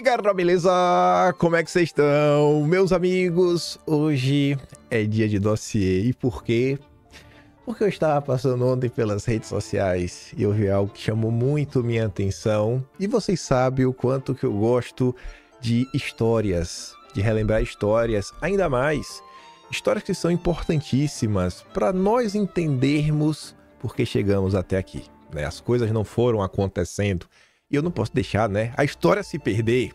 galera, beleza? Como é que vocês estão? Meus amigos, hoje é dia de dossiê. E por quê? Porque eu estava passando ontem pelas redes sociais e eu vi algo que chamou muito minha atenção. E vocês sabem o quanto que eu gosto de histórias, de relembrar histórias, ainda mais histórias que são importantíssimas para nós entendermos por que chegamos até aqui, né? As coisas não foram acontecendo e eu não posso deixar, né, a história se perder.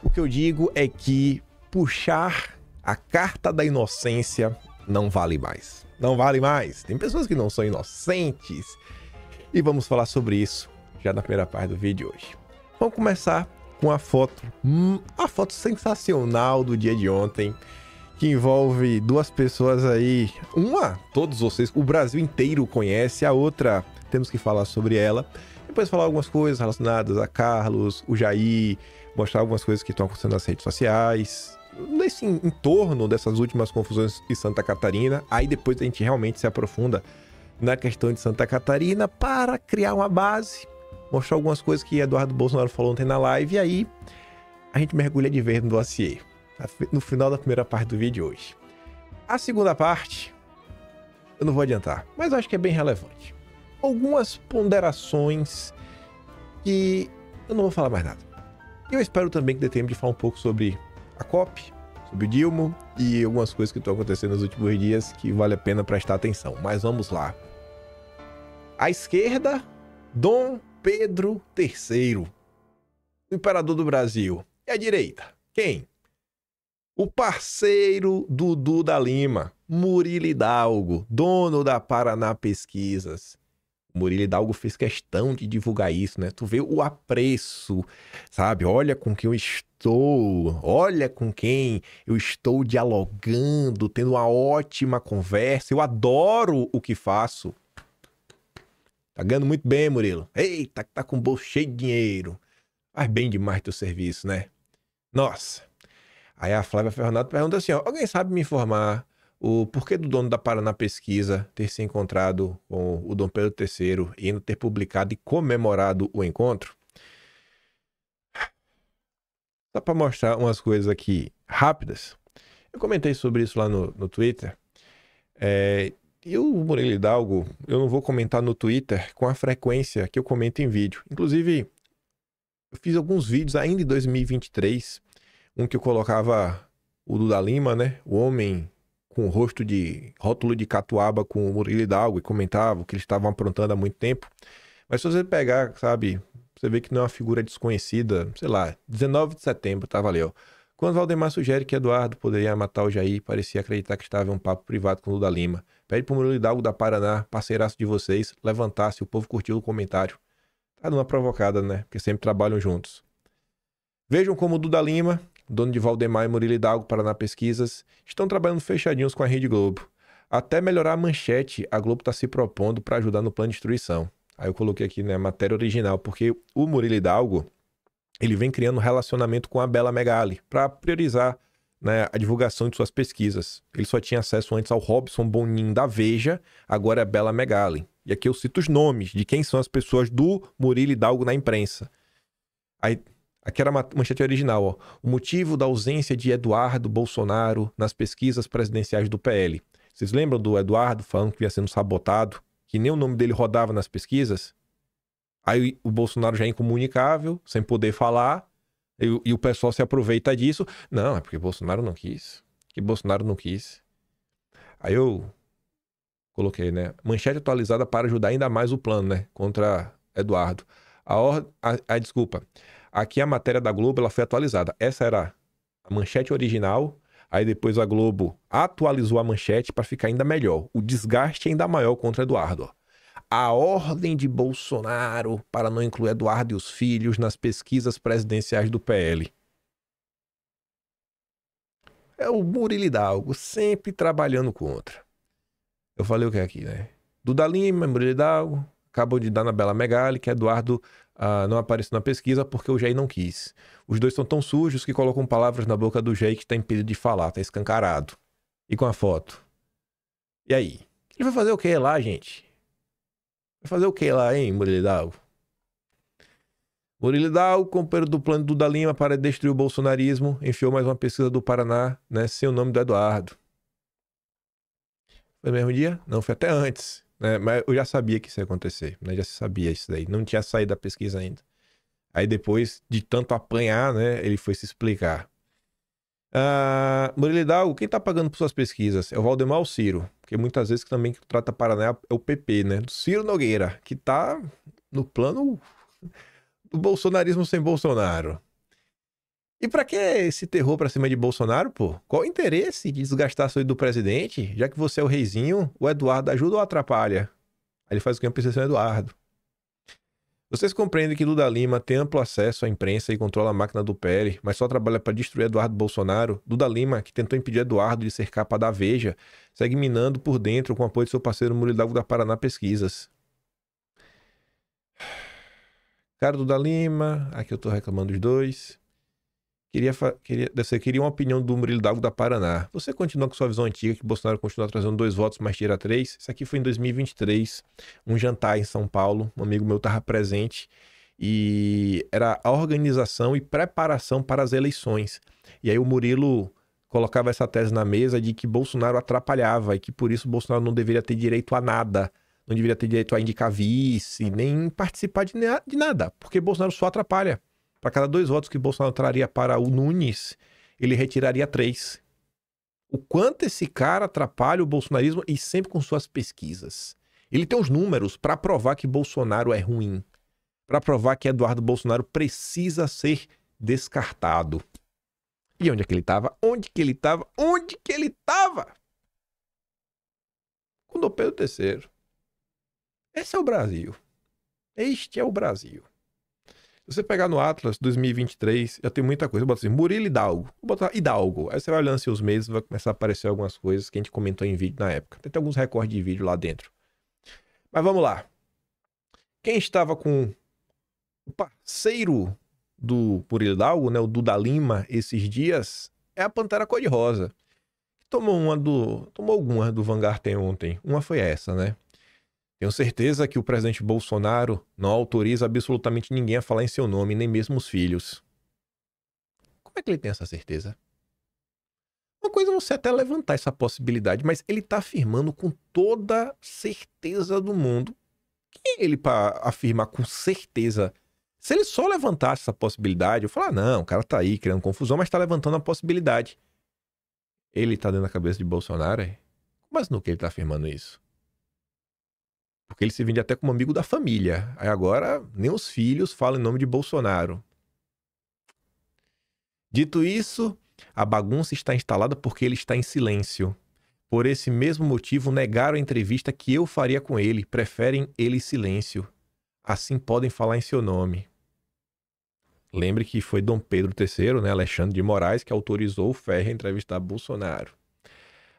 O que eu digo é que puxar a carta da inocência não vale mais. Não vale mais. Tem pessoas que não são inocentes. E vamos falar sobre isso já na primeira parte do vídeo de hoje. Vamos começar com a foto sensacional do dia de ontem, que envolve duas pessoas aí. Uma, todos vocês, o Brasil inteiro conhece. A outra, temos que falar sobre ela. Depois falar algumas coisas relacionadas a Carlos, o Jair, mostrar algumas coisas que estão acontecendo nas redes sociais, nesse entorno dessas últimas confusões de Santa Catarina. Aí depois a gente realmente se aprofunda na questão de Santa Catarina para criar uma base, mostrar algumas coisas que Eduardo Bolsonaro falou ontem na live, e aí a gente mergulha de vez no dossiê, no final da primeira parte do vídeo de hoje. A segunda parte, eu não vou adiantar, mas eu acho que é bem relevante. Algumas ponderações que eu não vou falar mais nada. Eu espero também que dê tempo de falar um pouco sobre a COP, sobre o Dilma e algumas coisas que estão acontecendo nos últimos dias que vale a pena prestar atenção. Mas vamos lá. À esquerda, Dom Pedro III, o imperador do Brasil. E à direita, quem? O parceiro Dudu da Lima, Murilo Hidalgo, dono da Paraná Pesquisas. O Murilo Hidalgo fez questão de divulgar isso, né? Tu vê o apreço, sabe? Olha com quem eu estou, olha com quem eu estou dialogando, tendo uma ótima conversa. Eu adoro o que faço. Tá ganhando muito bem, Murilo. Eita, tá com o bolso cheio de dinheiro. Faz bem demais teu serviço, né? Nossa. Aí a Flávia Ferronato pergunta assim, ó, alguém sabe me informar o porquê do dono da Paraná Pesquisa ter se encontrado com o Dom Pedro III e ainda ter publicado e comemorado o encontro? Só para mostrar umas coisas aqui rápidas. Eu comentei sobre isso lá no Twitter. E o Murilo Hidalgo, eu não vou comentar no Twitter com a frequência que eu comento em vídeo. Inclusive, eu fiz alguns vídeos ainda em 2023, um que eu colocava o Duda Lima, né? O homem com o rosto de rótulo de catuaba com o Murilo Hidalgo e comentava o que eles estavam aprontando há muito tempo. Mas se você pegar, sabe, você vê que não é uma figura desconhecida, sei lá, 19 de setembro, tava ali, ó. Quando Valdemar sugere que Eduardo poderia matar o Jair, parecia acreditar que estava em um papo privado com o Duda Lima. Pede pro Murilo Hidalgo da Paraná, parceiraço de vocês, levantar-se, o povo curtiu o comentário. Tá dando uma provocada, né? Porque sempre trabalham juntos. Vejam como o Duda Lima, dono de Valdemar e Murilo Hidalgo, Paraná Pesquisas, estão trabalhando fechadinhos com a Rede Globo. Até melhorar a manchete, a Globo está se propondo para ajudar no plano de destruição. Aí eu coloquei aqui, né, a matéria original, porque o Murilo Hidalgo, ele vem criando um relacionamento com a Bela Megali para priorizar, né, a divulgação de suas pesquisas. Ele só tinha acesso antes ao Robson Bonin da Veja, agora é a Bela Megali. E aqui eu cito os nomes de quem são as pessoas do Murilo Hidalgo na imprensa. Aí, aqui era a manchete original, ó. O motivo da ausência de Eduardo Bolsonaro nas pesquisas presidenciais do PL. Vocês lembram do Eduardo falando que vinha sendo sabotado, que nem o nome dele rodava nas pesquisas? Aí o Bolsonaro já é incomunicável, sem poder falar, e o pessoal se aproveita disso. Não, é porque Bolsonaro não quis. Que Bolsonaro não quis. Aí eu coloquei, né? Manchete atualizada para ajudar ainda mais o plano, né? Contra Eduardo. Desculpa. Aqui a matéria da Globo, ela foi atualizada. Essa era a manchete original. Aí depois a Globo atualizou a manchete para ficar ainda melhor. O desgaste ainda maior contra Eduardo. A ordem de Bolsonaro para não incluir Eduardo e os filhos nas pesquisas presidenciais do PL. É o Murilo Hidalgo sempre trabalhando contra. Eu falei o que é aqui, né? Duda Lima, Murilo Hidalgo, acabou de dar na Bela Megali que Eduardo não apareceu na pesquisa porque o Jair não quis. Os dois são tão sujos que colocam palavras na boca do Jair que está impedido de falar, tá escancarado. E com a foto. E aí? Ele vai fazer o que lá, gente? Vai fazer o que lá, hein, Murilo Hidalgo? Murilo Hidalgo, companheiro do plano do Duda Lima para destruir o bolsonarismo, enfiou mais uma pesquisa do Paraná, né, sem o nome do Eduardo. Foi no mesmo dia? Não, foi até antes, né? Mas eu já sabia que isso ia acontecer, né? Já se sabia isso daí. Não tinha saído da pesquisa ainda. Aí depois de tanto apanhar, né, ele foi se explicar. Murilo Hidalgo, quem tá pagando por suas pesquisas? É o Valdemar ou o Ciro? Porque muitas vezes também que trata Paraná é o PP, né? Do Ciro Nogueira, que tá no plano do bolsonarismo sem Bolsonaro. E pra que esse terror pra cima de Bolsonaro, pô? Qual o interesse de desgastar a saúde do presidente? Já que você é o reizinho, o Eduardo ajuda ou atrapalha? Aí ele faz o que precisa ser o Eduardo. Vocês compreendem que Duda Lima tem amplo acesso à imprensa e controla a máquina do PL, mas só trabalha para destruir Eduardo Bolsonaro? Duda Lima, que tentou impedir Eduardo de ser capa da Veja, segue minando por dentro com o apoio de seu parceiro Murilo Hidalgo da Paraná Pesquisas. Cara, Duda Lima, aqui eu tô reclamando dos dois. Queria uma opinião do Murilo Hidalgo da Paraná. Você continua com sua visão antiga que Bolsonaro continua trazendo 2 votos, mas tira 3? Isso aqui foi em 2023, um jantar em São Paulo. Um amigo meu estava presente e era a organização e preparação para as eleições. E aí o Murilo colocava essa tese na mesa de que Bolsonaro atrapalhava e que por isso Bolsonaro não deveria ter direito a nada. Não deveria ter direito a indicar vice, nem participar de nada, porque Bolsonaro só atrapalha. Para cada 2 votos que Bolsonaro traria para o Nunes, ele retiraria 3. O quanto esse cara atrapalha o bolsonarismo e sempre com suas pesquisas. Ele tem os números para provar que Bolsonaro é ruim. Para provar que Eduardo Bolsonaro precisa ser descartado. E onde é que ele estava? Onde que ele estava? Onde que ele estava? Com Dom Pedro III. Esse é o Brasil. Este é o Brasil. Se você pegar no Atlas 2023, já tem muita coisa. Eu boto assim, Murilo Hidalgo. Vou botar Hidalgo. Aí você vai olhando assim os meses, vai começar a aparecer algumas coisas que a gente comentou em vídeo na época. Tem alguns recordes de vídeo lá dentro. Mas vamos lá. Quem estava com o parceiro do Murilo Hidalgo, né, o Duda Lima, esses dias, é a Pantera Cor-de-Rosa. Tomou algumas do Vanguard ontem. Uma foi essa, né? Tenho certeza que o presidente Bolsonaro não autoriza absolutamente ninguém a falar em seu nome, nem mesmo os filhos. Como é que ele tem essa certeza? Uma coisa é você até levantar essa possibilidade, mas ele está afirmando com toda certeza do mundo. Quem é ele para afirmar com certeza? Se ele só levantasse essa possibilidade, eu falar, não, o cara tá aí criando confusão, mas tá levantando a possibilidade. Ele tá dentro da cabeça de Bolsonaro, é? Mas no que ele tá afirmando isso? Porque ele se vende até como amigo da família. Aí agora, nem os filhos falam em nome de Bolsonaro. Dito isso, a bagunça está instalada porque ele está em silêncio. Por esse mesmo motivo, negaram a entrevista que eu faria com ele. Preferem ele em silêncio. Assim podem falar em seu nome. Lembre que foi Dom Pedro III, né, Alexandre de Moraes, que autorizou o Ferri a entrevistar Bolsonaro.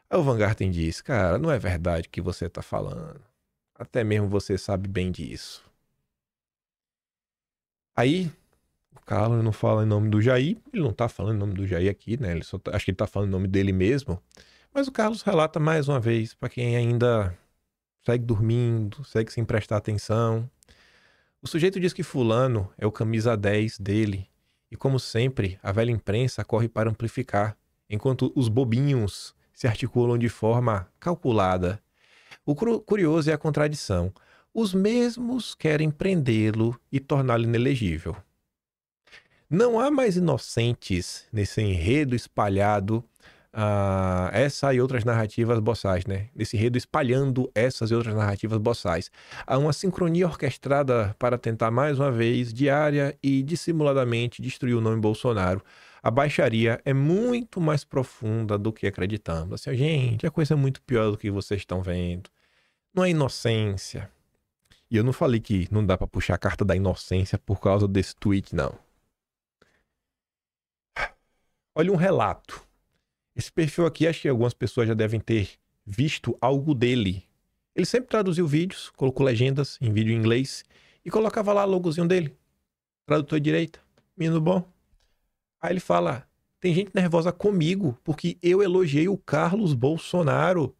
Aí o Vanguard diz, cara, não é verdade o que você está falando. Até mesmo você sabe bem disso. Aí, o Carlos não fala em nome do Jair. Ele não tá falando em nome do Jair aqui, né? Acho que ele tá falando em nome dele mesmo. Mas o Carlos relata mais uma vez, para quem ainda segue dormindo, segue sem prestar atenção. O sujeito diz que fulano é o camisa 10 dele. E como sempre, a velha imprensa corre para amplificar, enquanto os bobinhos se articulam de forma calculada. O curioso é a contradição. Os mesmos querem prendê-lo e torná-lo inelegível. Não há mais inocentes nesse enredo espalhado, essa e outras narrativas boçais, né? Nesse enredo espalhando essas e outras narrativas boçais. Há uma sincronia orquestrada para tentar mais uma vez, diária e dissimuladamente, destruir o nome Bolsonaro. A baixaria é muito mais profunda do que acreditamos. Assim, gente, a coisa é muito pior do que vocês estão vendo. Não é inocência. E eu não falei que não dá pra puxar a carta da inocência por causa desse tweet, não. Olha um relato. Esse perfil aqui, acho que algumas pessoas já devem ter visto algo dele. Ele sempre traduziu vídeos, colocou legendas em vídeo em inglês e colocava lá o logozinho dele. Tradutor direita, menino bom. Aí ele fala, tem gente nervosa comigo porque eu elogiei o Carlos Bolsonaro.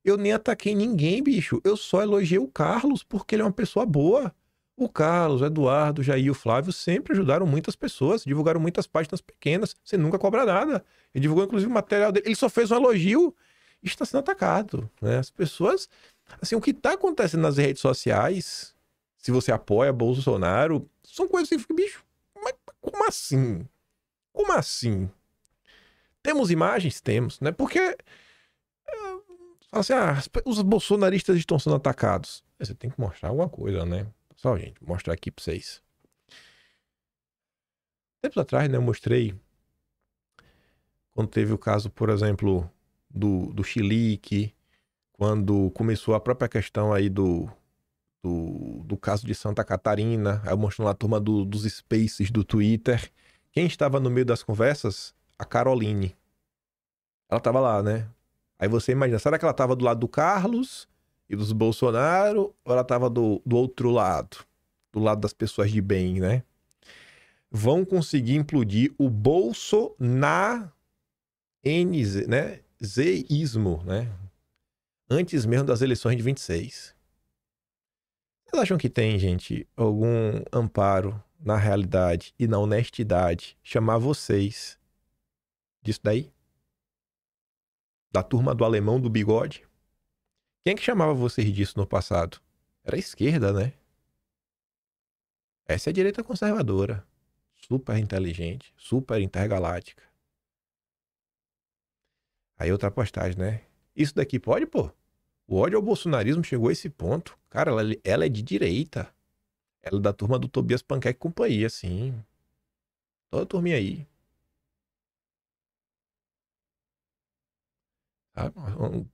Eu nem ataquei ninguém, bicho. Eu só elogiei o Carlos porque ele é uma pessoa boa. O Carlos, o Eduardo, o Jair e o Flávio sempre ajudaram muitas pessoas, divulgaram muitas páginas pequenas, você nunca cobra nada. Ele divulgou, inclusive, o material dele. Ele só fez um elogio e está sendo atacado, né? As pessoas... Assim, o que está acontecendo nas redes sociais, se você apoia Bolsonaro, são coisas que ficam, bicho, mas como assim? Como assim? Temos imagens? Temos, né? Porque assim, os bolsonaristas estão sendo atacados. Você tem que mostrar alguma coisa, né? Só, gente, vou mostrar aqui pra vocês. Tempos atrás, né, eu mostrei quando teve o caso, por exemplo, do Chilique, quando começou a própria questão aí do caso de Santa Catarina, aí eu mostrei lá a turma dos Spaces do Twitter. Quem estava no meio das conversas? A Caroline. Ela estava lá, né? Aí você imagina, será que ela estava do lado do Carlos e dos Bolsonaro, ou ela estava do outro lado? Do lado das pessoas de bem, né? Vão conseguir implodir o Bolsonarismo, né? Zeísmo, né? Antes mesmo das eleições de 26. Vocês acham que tem, gente, algum amparo na realidade e na honestidade chamar vocês disso daí? Da turma do alemão do bigode? Quem é que chamava vocês disso no passado? Era a esquerda, né? Essa é a direita conservadora. Super inteligente, super intergaláctica. Aí outra postagem, né? Isso daqui pode, pô? O ódio ao bolsonarismo chegou a esse ponto. Cara, ela é de direita. Ela é da turma do Tobias Panqueca e companhia, assim. Toda a turminha aí. Tá?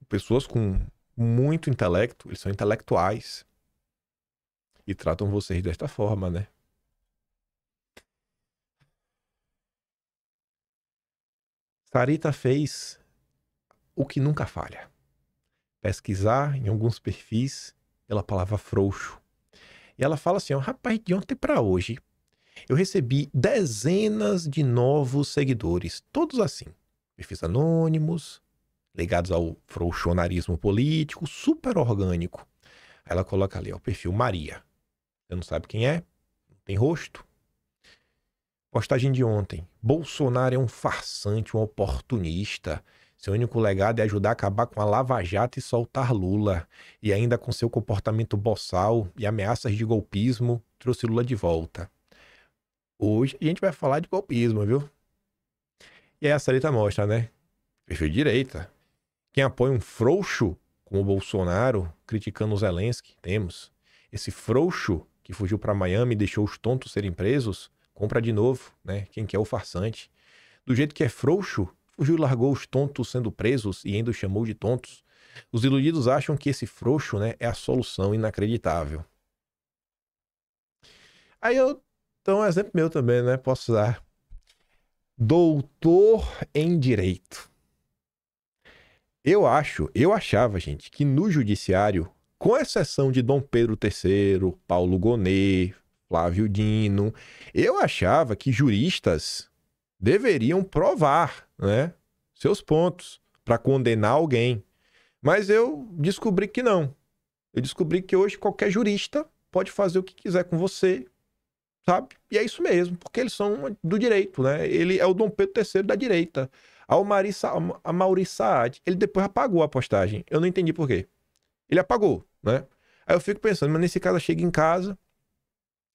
Pessoas com muito intelecto, eles são intelectuais. E tratam vocês desta forma, né? Sarita fez o que nunca falha. Pesquisar em alguns perfis pela palavra frouxo. E ela fala assim, ó, rapaz, de ontem para hoje, eu recebi dezenas de novos seguidores, todos assim, perfis anônimos, ligados ao frouxonarismo político, super orgânico. Aí ela coloca ali, ó, o perfil Maria. Você não sabe quem é, não tem rosto. Postagem de ontem. Bolsonaro é um farsante, um oportunista. Seu único legado é ajudar a acabar com a Lava Jato e soltar Lula. E ainda com seu comportamento boçal e ameaças de golpismo, trouxe Lula de volta. Hoje a gente vai falar de golpismo, viu? E aí a Sarita mostra, né? Perfil de direita. Quem apoia um frouxo como o Bolsonaro, criticando o Zelensky, temos. Esse frouxo que fugiu para Miami e deixou os tontos serem presos, compra de novo, né? Quem quer o farsante. Do jeito que é frouxo, fugiu e largou os tontos sendo presos e ainda os chamou de tontos. Os iludidos acham que esse frouxo, né, é a solução inacreditável. Aí eu dou um exemplo meu também, né? Posso usar. Doutor em Direito. Eu achava, gente, que no judiciário, com exceção de Dom Pedro III, Paulo Gonet, Flávio Dino, eu achava que juristas deveriam provar, né, seus pontos para condenar alguém. Mas eu descobri que não. Eu descobri que hoje qualquer jurista pode fazer o que quiser com você, sabe? E é isso mesmo, porque eles são do direito, né? Ele é o Dom Pedro III da direita. A Maurício Saad, ele depois apagou a postagem. Eu não entendi por quê. Ele apagou, né? Aí eu fico pensando, mas nesse caso chega em casa,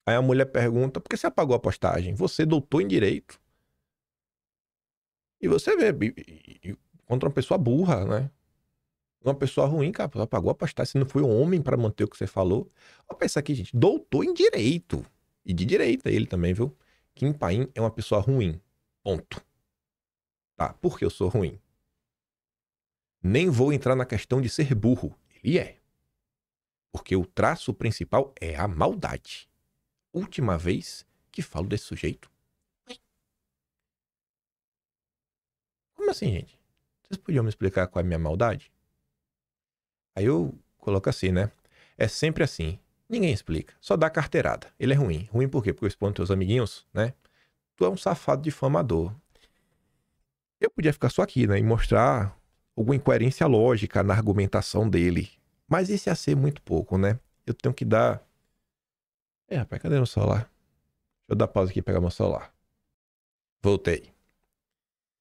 aí a mulher pergunta, por que você apagou a postagem? Você doutor em direito. E você vê, contra uma pessoa burra, né? Uma pessoa ruim, cara, apagou a postagem. Você não foi um homem para manter o que você falou. Olha pensar aqui, gente, doutor em direito. E de direita ele também, viu? Kim Paim é uma pessoa ruim. Ponto. Tá, por que eu sou ruim? Nem vou entrar na questão de ser burro. Ele é. Porque o traço principal é a maldade. Última vez que falo desse sujeito. Como assim, gente? Vocês podiam me explicar qual é a minha maldade? Aí eu coloco assim, né? É sempre assim. Ninguém explica. Só dá carteirada. Ele é ruim. Ruim por quê? Porque eu expondo teus amiguinhos, né? Tu é um safado difamador. Eu podia ficar só aqui, né? E mostrar alguma incoerência lógica na argumentação dele. Mas isso ia ser muito pouco, né? Eu tenho que dar Rapaz, cadê meu celular? Deixa eu dar pausa aqui e pegar meu celular. Voltei.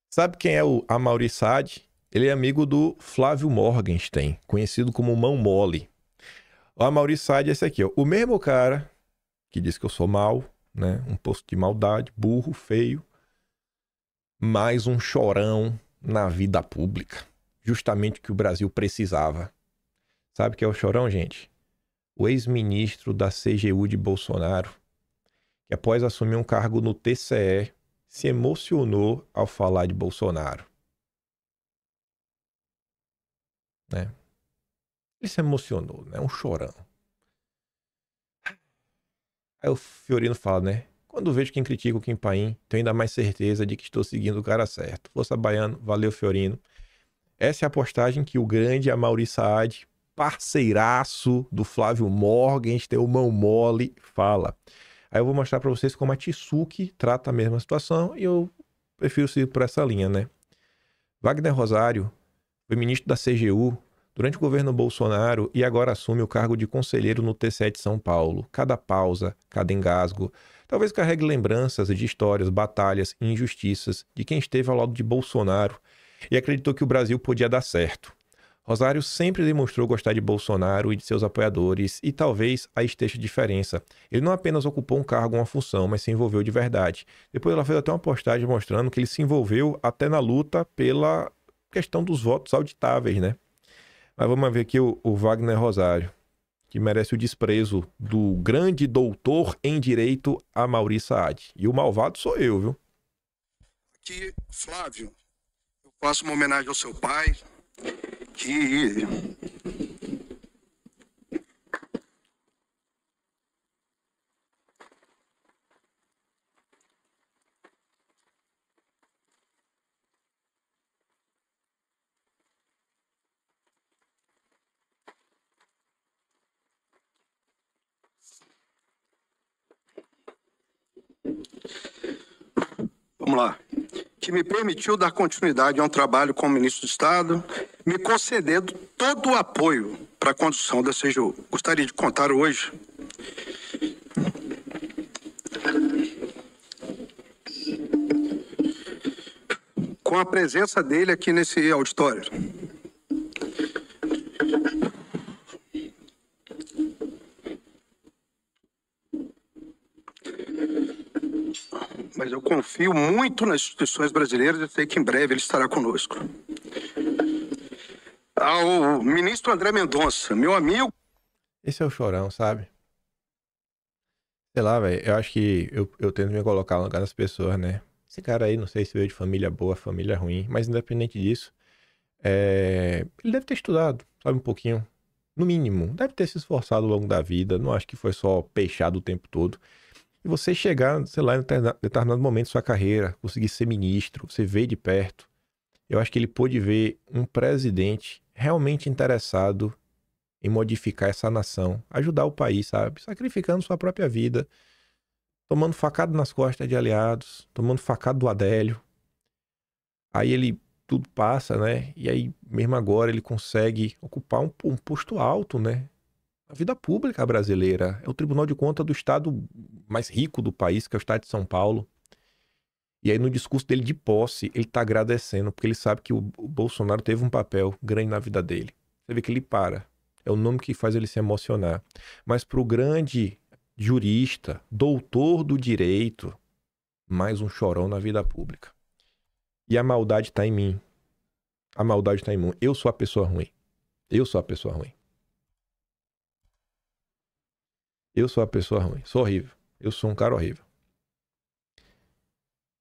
Sabe quem é o Amaury Saad? Ele é amigo do Flávio Morgenstern, conhecido como Mão Mole. O Amaury Saad é esse aqui, ó. O mesmo cara que diz que eu sou mau, né? Um posto de maldade, burro, feio, mais um chorão na vida pública. Justamente o que o Brasil precisava. Sabe o que é o chorão, gente? O ex-ministro da CGU de Bolsonaro, que após assumir um cargo no TCE, se emocionou ao falar de Bolsonaro. Né? Ele se emocionou, né? Um chorão. Aí o Fiorino fala, né? Quando vejo quem critica o Kim Paim, tenho ainda mais certeza de que estou seguindo o cara certo. Força Baiano, valeu Fiorino. Essa é a postagem que o grande Amaury Saad, parceiraço do Flávio Morgenstern, o Mão Mole, fala. Aí eu vou mostrar para vocês como a Tsuki trata a mesma situação e eu prefiro seguir por essa linha, né? Wagner Rosário foi ministro da CGU durante o governo Bolsonaro e agora assume o cargo de conselheiro no TCE de São Paulo. Cada pausa, cada engasgo, talvez carregue lembranças de histórias, batalhas e injustiças de quem esteve ao lado de Bolsonaro e acreditou que o Brasil podia dar certo. Rosário sempre demonstrou gostar de Bolsonaro e de seus apoiadores, e talvez aí esteja a diferença. Ele não apenas ocupou um cargo, uma função, mas se envolveu de verdade. Depois ela fez até uma postagem mostrando que ele se envolveu até na luta pela questão dos votos auditáveis, né? Mas vamos ver aqui o Wagner Rosário, que merece o desprezo do grande doutor em direito Amaury Saad. E o malvado sou eu, viu? Aqui, Flávio, eu faço uma homenagem ao seu pai, que vamos lá, que me permitiu dar continuidade a um trabalho como ministro do Estado, me concedendo todo o apoio para a condução da CGU. Gostaria de contar hoje com a presença dele aqui nesse auditório. Mas eu confio muito nas instituições brasileiras e sei que em breve ele estará conosco. Ao ministro André Mendonça, meu amigo. Esse é o chorão, sabe? Sei lá, velho, eu acho que eu tento me colocar no lugar das pessoas, né? Esse cara aí, não sei se veio de família boa, família ruim, mas independente disso, ele deve ter estudado, sabe, um pouquinho. No mínimo, deve ter se esforçado ao longo da vida, não acho que foi só peixado o tempo todo. E você chegar, sei lá, em determinado momento da sua carreira, conseguir ser ministro, você vê de perto. Eu acho que ele pôde ver um presidente realmente interessado em modificar essa nação, ajudar o país, sabe? Sacrificando sua própria vida, tomando facada nas costas de aliados, tomando facada do Adélio. Aí ele, tudo passa, né? E aí, mesmo agora, ele consegue ocupar um posto alto, né? A vida pública brasileira. É o Tribunal de Contas do estado mais rico do país, que é o estado de São Paulo. E aí, no discurso dele de posse, ele tá agradecendo, porque ele sabe que o Bolsonaro teve um papel grande na vida dele. Você vê que ele para. É o nome que faz ele se emocionar. Mas pro grande jurista, doutor do direito, mais um chorão na vida pública. E a maldade tá em mim. A maldade tá em mim. Eu sou a pessoa ruim. Eu sou a pessoa ruim. Eu sou a pessoa ruim. Sou horrível. Eu sou um cara horrível.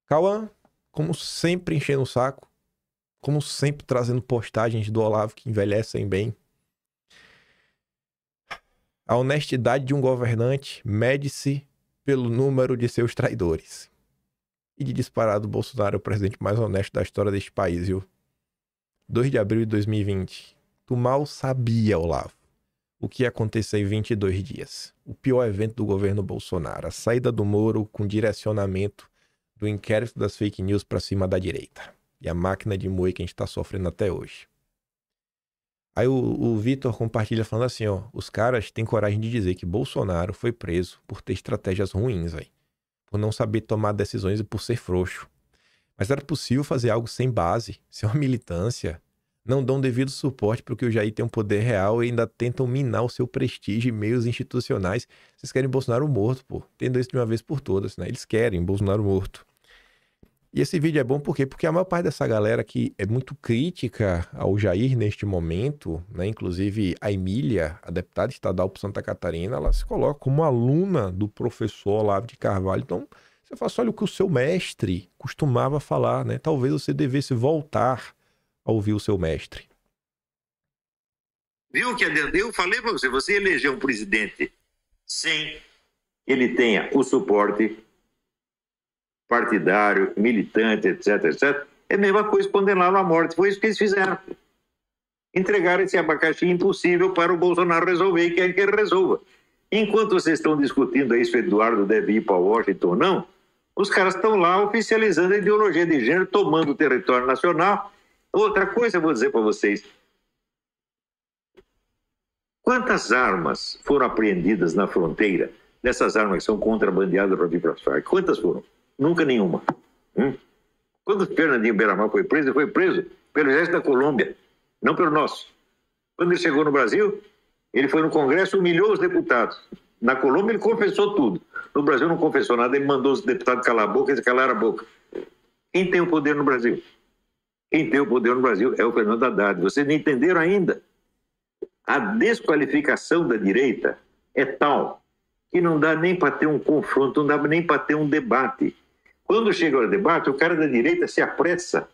Cauã, como sempre, enchendo o saco. Como sempre, trazendo postagens do Olavo que envelhecem bem. A honestidade de um governante mede-se pelo número de seus traidores. E de disparado, Bolsonaro é o presidente mais honesto da história deste país, viu? 2 de abril de 2020. Tu mal sabia, Olavo, o que ia acontecer em 22 dias. O pior evento do governo Bolsonaro. A saída do Moro com direcionamento do inquérito das fake news para cima da direita. E a máquina de moer que a gente está sofrendo até hoje. Aí o Vitor compartilha falando assim, ó, os caras têm coragem de dizer que Bolsonaro foi preso por ter estratégias ruins, aí, por não saber tomar decisões e por ser frouxo. Mas era possível fazer algo sem base, sem uma militância. Não dão devido suporte porque o Jair tem um poder real e ainda tentam minar o seu prestígio e meios institucionais. Vocês querem Bolsonaro morto, pô. Entendam isso de uma vez por todas, né? Eles querem Bolsonaro morto. E esse vídeo é bom por quê? Porque a maior parte dessa galera que é muito crítica ao Jair neste momento, né? Inclusive a Emília, a deputada estadual por Santa Catarina, ela se coloca como aluna do professor Olavo de Carvalho. Então, você fala assim, olha o que o seu mestre costumava falar, né? Talvez você devesse voltar a ouvir o seu mestre. Viu que eu falei para você, você eleger um presidente sem que ele tenha o suporte partidário, militante, etc, etc, é a mesma coisa condená-lo à morte. Foi isso que eles fizeram. Entregaram esse abacaxi impossível para o Bolsonaro resolver e quer que ele resolva. Enquanto vocês estão discutindo aí se o Eduardo deve ir para Washington ou não, os caras estão lá oficializando a ideologia de gênero, tomando o território nacional. Outra coisa eu vou dizer para vocês. Quantas armas foram apreendidas na fronteira, dessas armas que são contrabandeadas para vir para as Farc? Quantas foram? Nunca nenhuma. Quando Fernandinho Beiramar foi preso, ele foi preso pelo exército da Colômbia, não pelo nosso. Quando ele chegou no Brasil, ele foi no Congresso e humilhou os deputados. Na Colômbia ele confessou tudo. No Brasil não confessou nada, ele mandou os deputados calar a boca e eles calaram a boca. Quem tem o poder no Brasil? Quem tem o poder no Brasil é o Fernando Haddad. Vocês não entenderam ainda? A desqualificação da direita é tal que não dá nem para ter um confronto, não dá nem para ter um debate. Quando chega o debate, o cara da direita se apressa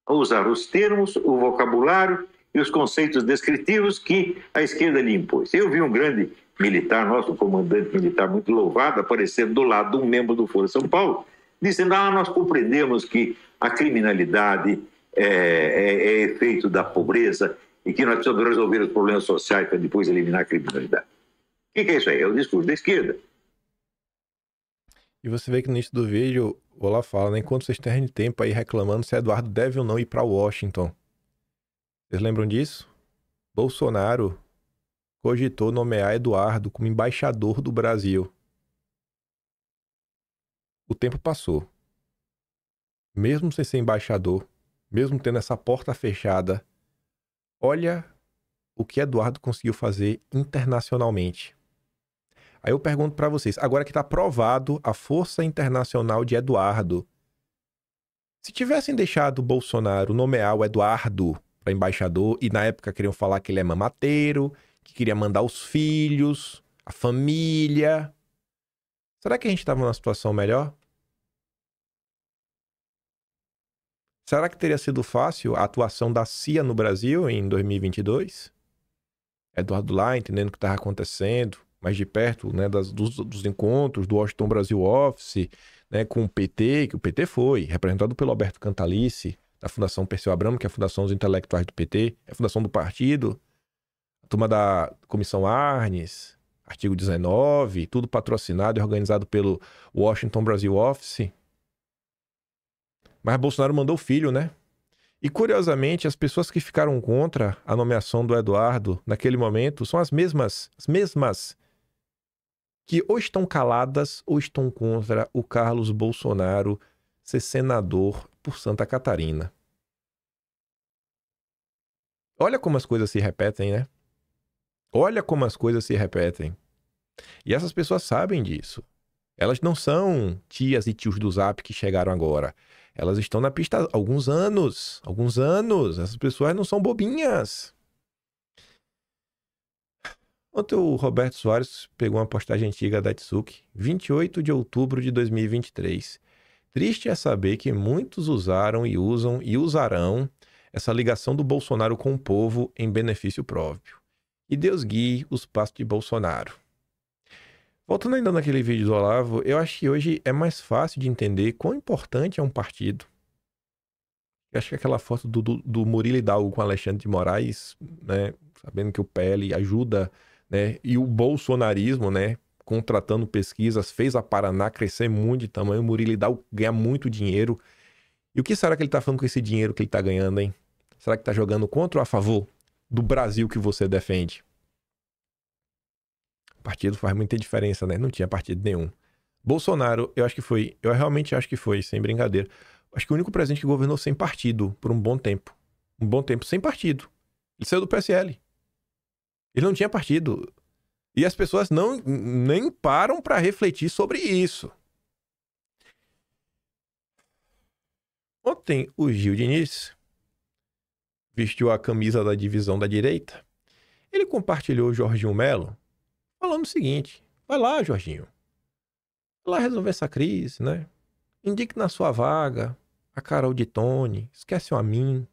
a usar os termos, o vocabulário e os conceitos descritivos que a esquerda lhe impôs. Eu vi um grande militar, nosso comandante militar muito louvado, aparecendo do lado de um membro do Foro São Paulo, dizendo, nós compreendemos que a criminalidade é efeito da pobreza e que nós precisamos resolver os problemas sociais para depois eliminar a criminalidade. O que é isso aí? É o discurso da esquerda. E você vê que no início do vídeo, o Olavo fala, né? Enquanto vocês têm tempo aí reclamando se Eduardo deve ou não ir para Washington. Vocês lembram disso? Bolsonaro cogitou nomear Eduardo como embaixador do Brasil. O tempo passou. Mesmo sem ser embaixador, mesmo tendo essa porta fechada, olha o que Eduardo conseguiu fazer internacionalmente. Aí eu pergunto para vocês, agora que está provado a força internacional de Eduardo, se tivessem deixado o Bolsonaro nomear o Eduardo para embaixador, e na época queriam falar que ele é mamateiro, que queria mandar os filhos, a família, será que a gente estava numa situação melhor? Será que teria sido fácil a atuação da CIA no Brasil em 2022? Eduardo lá, entendendo o que estava acontecendo, mais de perto, né, dos encontros do Washington Brasil Office, né, com o PT, que o PT foi, representado pelo Alberto Cantalice, da Fundação Perseu Abramo, que é a Fundação dos Intelectuais do PT, é a fundação do partido, a turma da Comissão Arnes, artigo 19, tudo patrocinado e organizado pelo Washington Brasil Office. Mas Bolsonaro mandou o filho, né? E, curiosamente, as pessoas que ficaram contra a nomeação do Eduardo naquele momento são as mesmas que ou estão caladas ou estão contra o Carlos Bolsonaro ser senador por Santa Catarina. Olha como as coisas se repetem, né? Olha como as coisas se repetem. E essas pessoas sabem disso. Elas não são tias e tios do Zap que chegaram agora. Elas estão na pista há alguns anos. Essas pessoas não são bobinhas. Ontem o Roberto Soares pegou uma postagem antiga da Tsuki, 28 de outubro de 2023. Triste é saber que muitos usaram e usam e usarão essa ligação do Bolsonaro com o povo em benefício próprio. E Deus guie os passos de Bolsonaro. Voltando ainda naquele vídeo do Olavo, eu acho que hoje é mais fácil de entender quão importante é um partido. Eu acho que aquela foto do Murilo Hidalgo com Alexandre de Moraes, né, sabendo que o PL ajuda, né, e o bolsonarismo, né, contratando pesquisas, fez a Paraná crescer muito de tamanho, o Murilo Hidalgo ganha muito dinheiro. E o que será que ele está falando com esse dinheiro que ele está ganhando, hein? Será que está jogando contra ou a favor do Brasil que você defende? Partido faz muita diferença, né? Não tinha partido nenhum. Bolsonaro, eu realmente acho que foi, sem brincadeira. Acho que o único presidente que governou sem partido por um bom tempo. Um bom tempo sem partido. Ele saiu do PSL. Ele não tinha partido. E as pessoas nem param para refletir sobre isso. Ontem, o Gil Diniz vestiu a camisa da divisão da direita. Ele compartilhou o Jorginho Melo falando o seguinte: vai lá, Jorginho. Vai lá resolver essa crise, né? Indique na sua vaga a Carol de Tone, esquece o Amin.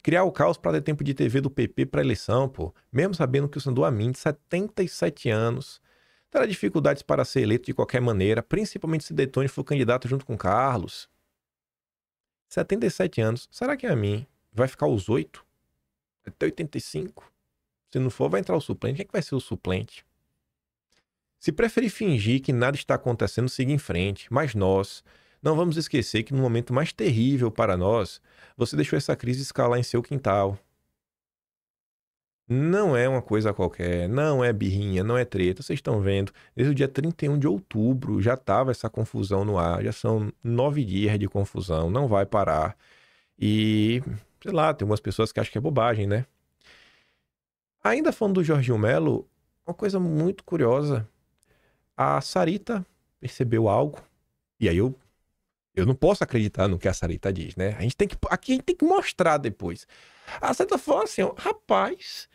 Criar o caos para dar tempo de TV do PP para eleição, pô. Mesmo sabendo que o Sandro Amin, de 77 anos, terá dificuldades para ser eleito de qualquer maneira, principalmente se Detone for candidato junto com Carlos. 77 anos. Será que Amin vai ficar os 8? Até 85? Se não for, vai entrar o suplente. Quem é que vai ser o suplente? Se preferir fingir que nada está acontecendo, siga em frente. Mas nós não vamos esquecer que no momento mais terrível para nós, você deixou essa crise escalar em seu quintal. Não é uma coisa qualquer, não é birrinha, não é treta. Vocês estão vendo, desde o dia 31 de outubro já estava essa confusão no ar, já são 9 dias de confusão, não vai parar. E, sei lá, tem algumas pessoas que acham que é bobagem, né? Ainda falando do Jorginho Melo, uma coisa muito curiosa. A Sarita percebeu algo, e aí eu não posso acreditar no que a Sarita diz, né? Aqui a gente tem que mostrar depois. A Sarita falou assim, ó, rapaz,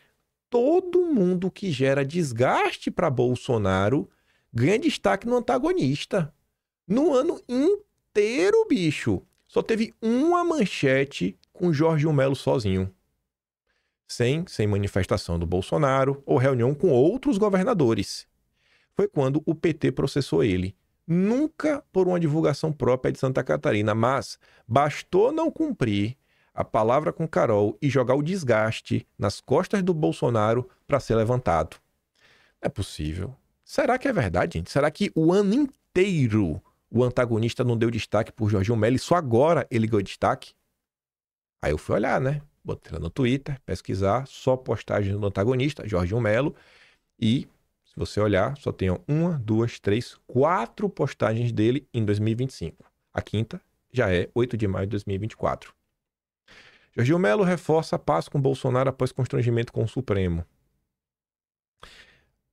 todo mundo que gera desgaste para Bolsonaro ganha destaque no antagonista. No ano inteiro, bicho, só teve uma manchete com Jorginho Melo sozinho. Sem manifestação do Bolsonaro ou reunião com outros governadores. Foi quando o PT processou ele. Nunca por uma divulgação própria de Santa Catarina, mas bastou não cumprir a palavra com Carol e jogar o desgaste nas costas do Bolsonaro para ser levantado. Não é possível. Será que é verdade, gente? Será que o ano inteiro o antagonista não deu destaque por Jorginho Melo e só agora ele ganhou destaque? Aí eu fui olhar, né? Botei lá no Twitter, pesquisar, só postagem do antagonista, Jorginho Melo, e se você olhar, só tem 1, 2, 3, 4 postagens dele em 2025. A quinta já é 8 de maio de 2024. Jorginho Melo reforça a paz com Bolsonaro após constrangimento com o Supremo.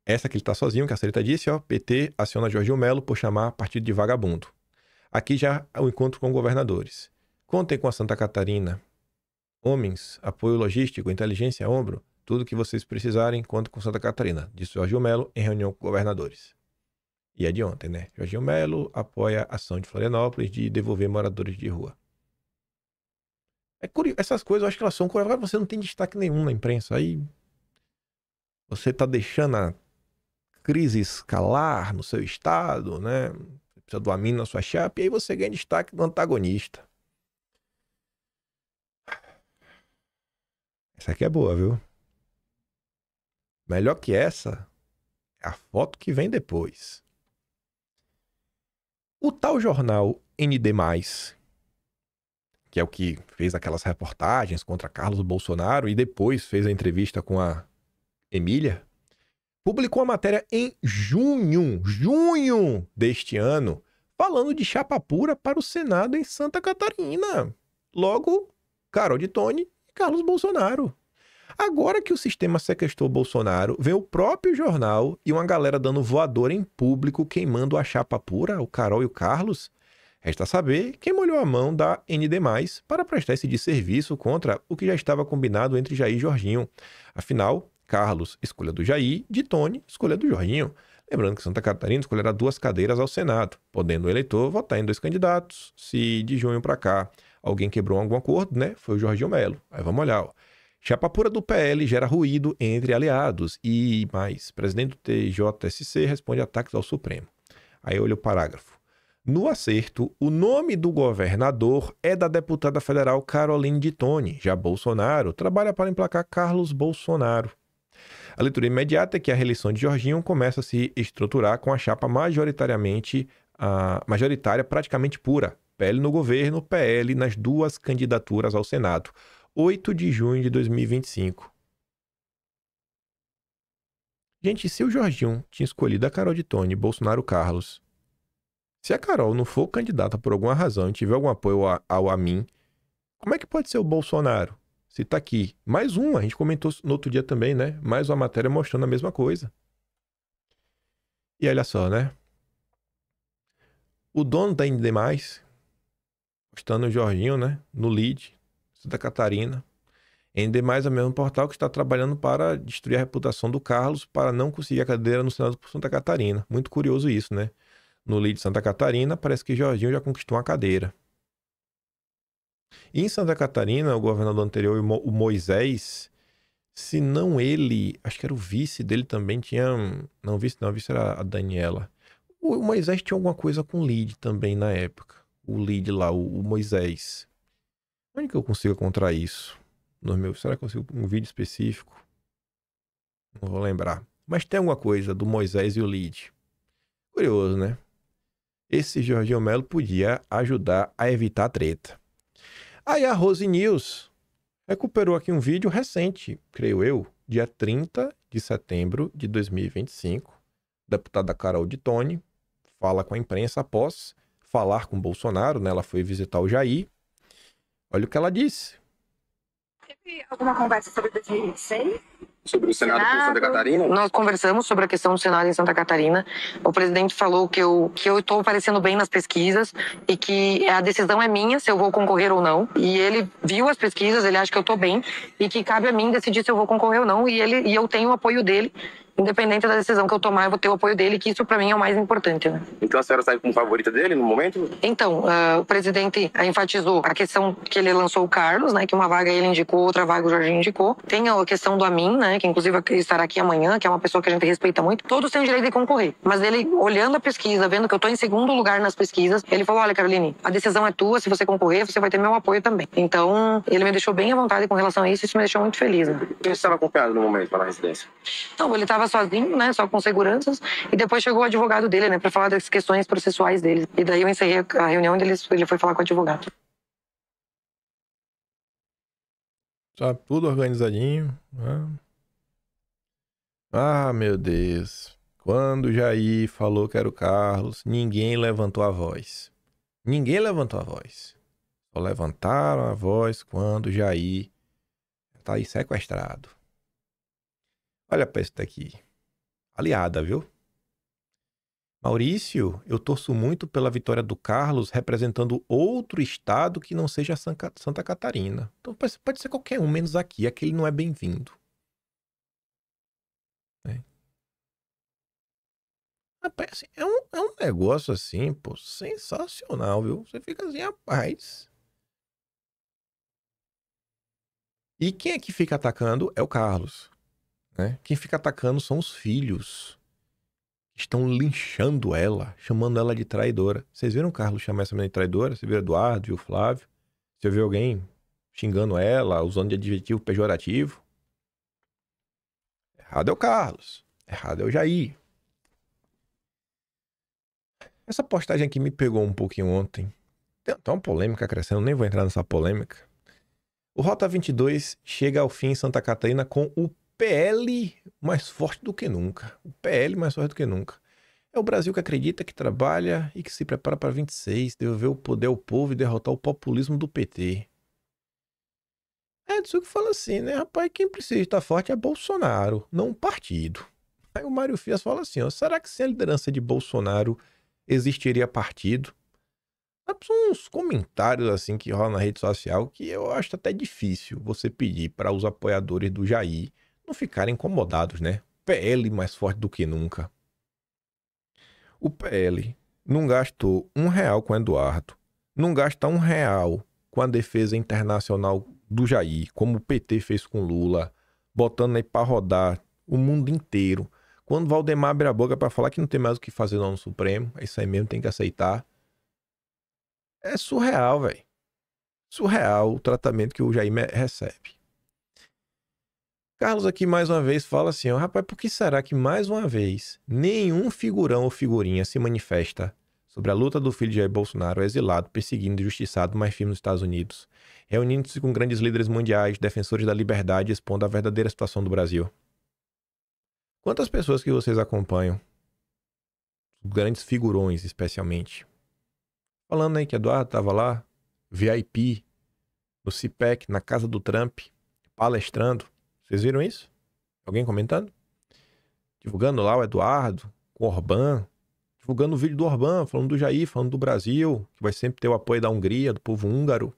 Essa que ele tá sozinho, que a Sarita disse, ó, PT aciona Jorginho Melo por chamar partido de vagabundo. Aqui já é o encontro com governadores. Contem com a Santa Catarina. Homens, apoio logístico, inteligência a ombro, tudo que vocês precisarem, conta com Santa Catarina, disse Jorginho Melo em reunião com governadores. E é de ontem, né? Jorginho Melo apoia a ação de Florianópolis de devolver moradores de rua. É curioso, essas coisas eu acho que elas são curiosas. Você não tem destaque nenhum na imprensa, aí você tá deixando a crise escalar no seu estado, né? Você precisa do Amin na sua chapa, e aí você ganha destaque do antagonista. Essa aqui é boa, viu? Melhor que essa é a foto que vem depois. O tal jornal ND+, que é o que fez aquelas reportagens contra Carlos Bolsonaro e depois fez a entrevista com a Emília, publicou a matéria em junho deste ano, falando de chapa pura para o Senado em Santa Catarina. Logo, Carol de Tone e Carlos Bolsonaro. Agora que o sistema sequestrou Bolsonaro, vem o próprio jornal e uma galera dando voador em público, queimando a chapa pura, o Carol e o Carlos. Resta saber quem molhou a mão da ND+, para prestar esse desserviço contra o que já estava combinado entre Jair e Jorginho. Afinal, Carlos, escolha do Jair, de Tone, escolha do Jorginho. Lembrando que Santa Catarina escolherá 2 cadeiras ao Senado, podendo o eleitor votar em 2 candidatos. Se de junho para cá alguém quebrou algum acordo, né? Foi o Jorginho Melo. Aí vamos olhar, ó. Chapa pura do PL gera ruído entre aliados e mais. Presidente do TJSC responde ataques ao Supremo. Aí olha o parágrafo. No acerto, o nome do governador é da deputada federal Caroline de Tone. Já Bolsonaro trabalha para emplacar Carlos Bolsonaro. A leitura imediata é que a reeleição de Jorginho começa a se estruturar com a chapa majoritária praticamente pura. PL no governo, PL nas 2 candidaturas ao Senado. 8 de junho de 2025. Gente, se o Jorginho tinha escolhido a Carol Dittoni, Bolsonaro Carlos, se a Carol não for candidata por alguma razão e tiver algum apoio ao Amin, como é que pode ser o Bolsonaro? Se tá aqui. Mais a gente comentou no outro dia também, né? Mais uma matéria mostrando a mesma coisa. E olha só, né? O dono da ND+, postando o Jorginho, né? No lead, Santa Catarina. ND+, é o mesmo portal que está trabalhando para destruir a reputação do Carlos para não conseguir a cadeira no Senado por Santa Catarina. Muito curioso isso, né? No lead de Santa Catarina, parece que Jorginho já conquistou uma cadeira. E em Santa Catarina, o governador anterior, o Moisés, se não ele, acho que era o vice dele também, tinha... Não, o vice era a Daniela. O Moisés tinha alguma coisa com o lead também na época. O lead lá, o Moisés. Onde que eu consigo encontrar isso? Será que eu consigo um vídeo específico? Não vou lembrar. Mas tem alguma coisa do Moisés e o lead. Curioso, né? Esse Jorginho Melo podia ajudar a evitar a treta. Aí a Rose News recuperou aqui um vídeo recente, creio eu, dia 30 de setembro de 2025. Deputada Carol Dittoni fala com a imprensa após falar com Bolsonaro, né? Ela foi visitar o Jair. Olha o que ela disse. Teve alguma conversa sobre 2026? Sobre o Senado por Santa Catarina? Nós conversamos sobre a questão do Senado em Santa Catarina. O presidente falou que eu estou aparecendo bem nas pesquisas e que a decisão é minha se eu vou concorrer ou não. E ele viu as pesquisas, ele acha que eu estou bem e que cabe a mim decidir se eu vou concorrer ou não. E eu tenho o apoio dele. Independente da decisão que eu tomar, eu vou ter o apoio dele, que isso pra mim é o mais importante, né? Então a senhora sai como favorita dele no momento? Então, o presidente enfatizou a questão que ele lançou o Carlos, né? Que uma vaga ele indicou, outra vaga o Jorginho indicou. Tem a questão do Amin, né? Que inclusive estará aqui amanhã, que é uma pessoa que a gente respeita muito. Todos têm o direito de concorrer. Mas ele, olhando a pesquisa, vendo que eu tô em segundo lugar nas pesquisas, ele falou, olha, Caroline, a decisão é tua, se você concorrer, você vai ter meu apoio também. Então, ele me deixou bem à vontade com relação a isso, isso me deixou muito feliz, né? Quem estava acompanhado no momento para a residência? Não, ele estava sozinho, né, só com seguranças, e depois chegou o advogado dele, né, para falar das questões processuais dele. E daí eu encerrei a reunião e ele foi falar com o advogado. Tá tudo organizadinho, né? Ah, meu Deus. Quando o Jair falou que era o Carlos, ninguém levantou a voz. Ninguém levantou a voz. Só levantaram a voz quando o Jair tá aí sequestrado. Olha pra isso daqui. Aliada, viu? Maurício, eu torço muito pela vitória do Carlos representando outro estado que não seja Santa Catarina. Então pode ser qualquer um, menos aqui. Aqui ele não é bem-vindo. Né? Rapaz, assim, é um negócio assim, pô, sensacional, viu? Você fica assim, rapaz. E quem é que fica atacando é o Carlos. Né? Quem fica atacando são os filhos. Estão linchando ela, chamando ela de traidora. Vocês viram o Carlos chamar essa menina de traidora? Você viu o Eduardo e o Flávio? Você viu alguém xingando ela, usando de adjetivo pejorativo? Errado é o Carlos. Errado é o Jair. Essa postagem aqui me pegou um pouquinho ontem. Tem uma polêmica crescendo, nem vou entrar nessa polêmica. O Rota 22 chega ao fim em Santa Catarina com o PL mais forte do que nunca. O PL mais forte do que nunca. É o Brasil que acredita, que trabalha e que se prepara para 26, devolver o poder ao povo e derrotar o populismo do PT. É disso que fala assim, né? Rapaz, quem precisa estar forte é Bolsonaro, não o partido. Aí o Mário Frias fala assim, ó, será que sem a liderança de Bolsonaro existiria partido? São uns comentários assim que rolam na rede social que eu acho até difícil você pedir para os apoiadores do Jair não ficarem incomodados, né? PL mais forte do que nunca. O PL não gastou R$1 com Eduardo, não gasta R$1 com a defesa internacional do Jair, como o PT fez com Lula, botando aí para rodar o mundo inteiro. Quando Valdemar abre a boca para falar que não tem mais o que fazer no Supremo, é isso aí mesmo, tem que aceitar. É surreal, velho. Surreal o tratamento que o Jair recebe. Carlos aqui mais uma vez fala assim, ó, rapaz, por que será que mais uma vez nenhum figurão ou figurinha se manifesta sobre a luta do filho de Jair Bolsonaro, exilado, perseguindo e injustiçado mais firme nos Estados Unidos, reunindo-se com grandes líderes mundiais, defensores da liberdade, expondo a verdadeira situação do Brasil? Quantas pessoas que vocês acompanham, grandes figurões especialmente, falando aí que Eduardo estava lá, VIP, no CPEC, na casa do Trump, palestrando. Vocês viram isso? Alguém comentando? Divulgando lá o Eduardo, com o Orbán, divulgando o vídeo do Orbán, falando do Jair, falando do Brasil, que vai sempre ter o apoio da Hungria, do povo húngaro.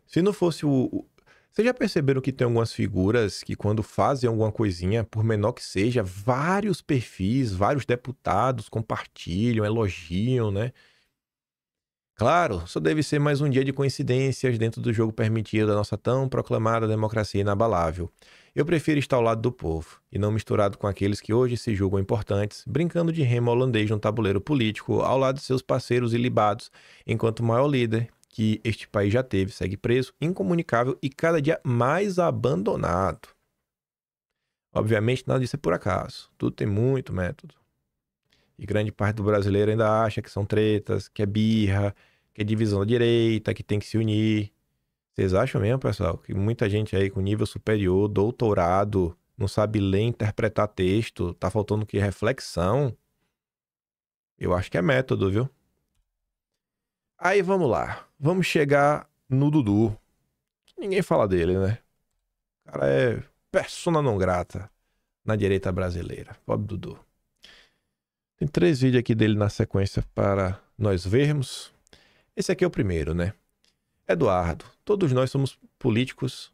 Se não fosse o... Vocês já perceberam que tem algumas figuras que quando fazem alguma coisinha, por menor que seja, vários perfis, vários deputados compartilham, elogiam, né? Claro, só deve ser mais um dia de coincidências dentro do jogo permitido da nossa tão proclamada democracia inabalável. Eu prefiro estar ao lado do povo, e não misturado com aqueles que hoje se julgam importantes, brincando de remo holandês no tabuleiro político, ao lado de seus parceiros ilibados, enquanto o maior líder que este país já teve segue preso, incomunicável e cada dia mais abandonado. Obviamente, nada disso é por acaso. Tudo tem muito método. E grande parte do brasileiro ainda acha que são tretas, que é birra, que é divisão da direita, que tem que se unir. Vocês acham mesmo, pessoal, que muita gente aí com nível superior, doutorado, não sabe ler, interpretar texto, tá faltando que reflexão? Eu acho que é método, viu? Aí vamos lá. Vamos chegar no Dudu. Ninguém fala dele, né? O cara é persona não grata na direita brasileira. Pobre Dudu. Tem 3 vídeos aqui dele na sequência para nós vermos. Esse aqui é o primeiro, né? Eduardo. Todos nós somos políticos,